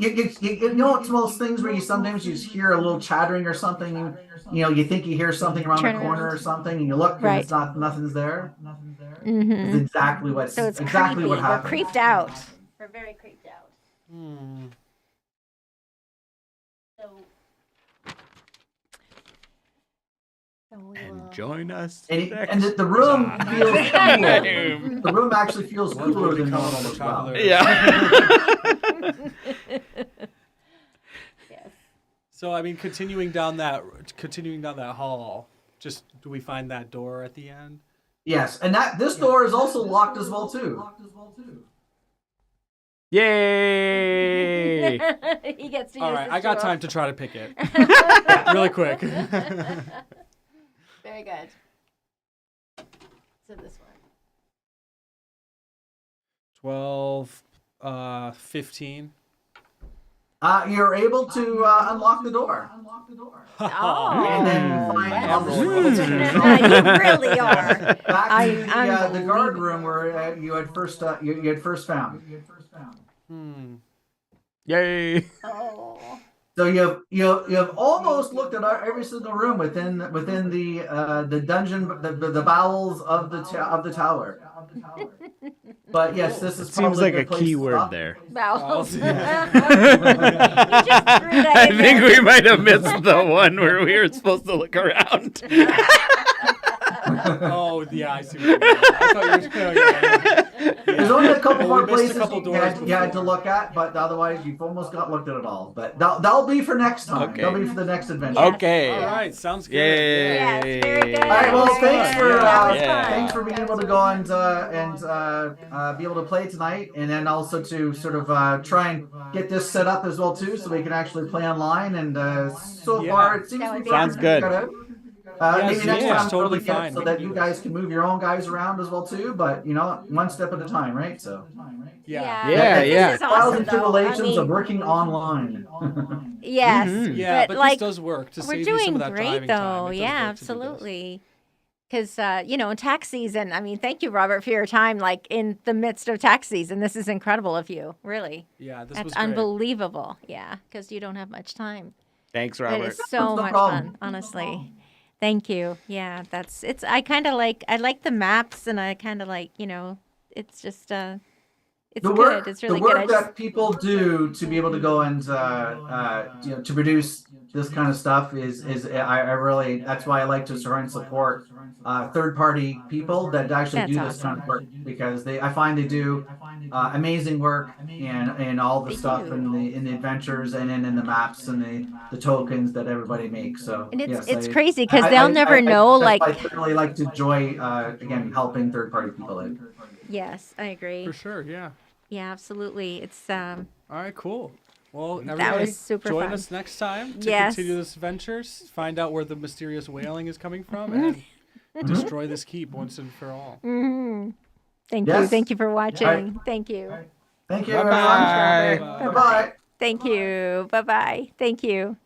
know, it's one of those things where sometimes you just hear a little chattering or something. You think you hear something around Turn the corner around. or something, and you look and Right. it's nothing's there. Mm-hmm. It's exactly what So it's exactly creepy. what We're happened. creeped out. We're very creeped out. So we And will- join us. And the room feels cool. time. The room actually feels cooler than normal as well. traveler. Yeah. So I mean, continuing down that hall. Just do we find that door at the end? Yes, and this door is also locked as well too. Yay! He gets to All use right, this I got door. time to try to pick it really quick. Very good. So this one. 12, 15. You're able to unlock the door. Oh. And then find on the You really are. back to the Unbelievable. guard room where you had first you had first found. Yay! Oh. So you've almost looked at every single room within the dungeon, the bowels of the tower. But yes, this is Seems probably like a a good place key to word stop. there. Bowels. Yeah. You just threw that I in think there. we might have missed the one where we were supposed to look around. Oh yeah, I see. What you mean. I thought you were. Yeah. There's only a couple Well, more we missed places a couple you doors had to before. look at, but otherwise you've almost got looked at it all. But that'll be for next time. Okay. That'll be for the next adventure. Yes. Okay. All right, sounds good. Yay! Yes, very good. All right. Well, thanks for That was Yeah. fun. thanks for being able to go and be able to play tonight, and then also to sort of try and get this set up as well too, so we can actually play online. And so Yeah. far, it seems That to would be be Sounds good. Yes, maybe next yeah, time totally we'll get it fine. so We that can you do guys this. can move your own guys around as well too. But one step at a time, right? So. Yeah. Yeah, This yeah. is Trials awesome, and though. tribulations I mean, of working online. yes. Mhm. Yeah, but like, this does work to we're save you some doing of that great, driving though. time. It does Yeah, work to do this. absolutely. Because, in tax season, I mean, thank you, Robert, for your time, like, in the midst of tax season. This is incredible of you, really. Yeah, this That's was great. unbelievable. Yeah, because you don't have much time. Thanks, But Robert. it's so No much problem. fun, honestly. Thank you. Yeah, I kind of like, I like the maps, and I kind of like, it's just, it's The good. work, It's really the work good. I just, that people do to be able to go and to produce this kind of stuff is I really, that's why I like to try and support third party people that actually do That's this kind of work, awesome. because I find they do amazing work in all the They stuff do. in the adventures and in the maps and the tokens that everybody makes. So and yes, it's I- crazy because I- they'll I- never I- know, that's like, why I really like to enjoy again helping third party people out. yes, I agree. For sure, yeah. Yeah, absolutely. It's, All right, cool. Well, That everybody, was super join fun. us next time to Yes. continue this adventure, find out where the mysterious whaling is coming from, and destroy this keep once and for all. Thank you. Yes. Thank you for watching. right. Thank you. Thank you, Bye-bye. everyone. Bye bye. Thank you. Bye bye. Thank you.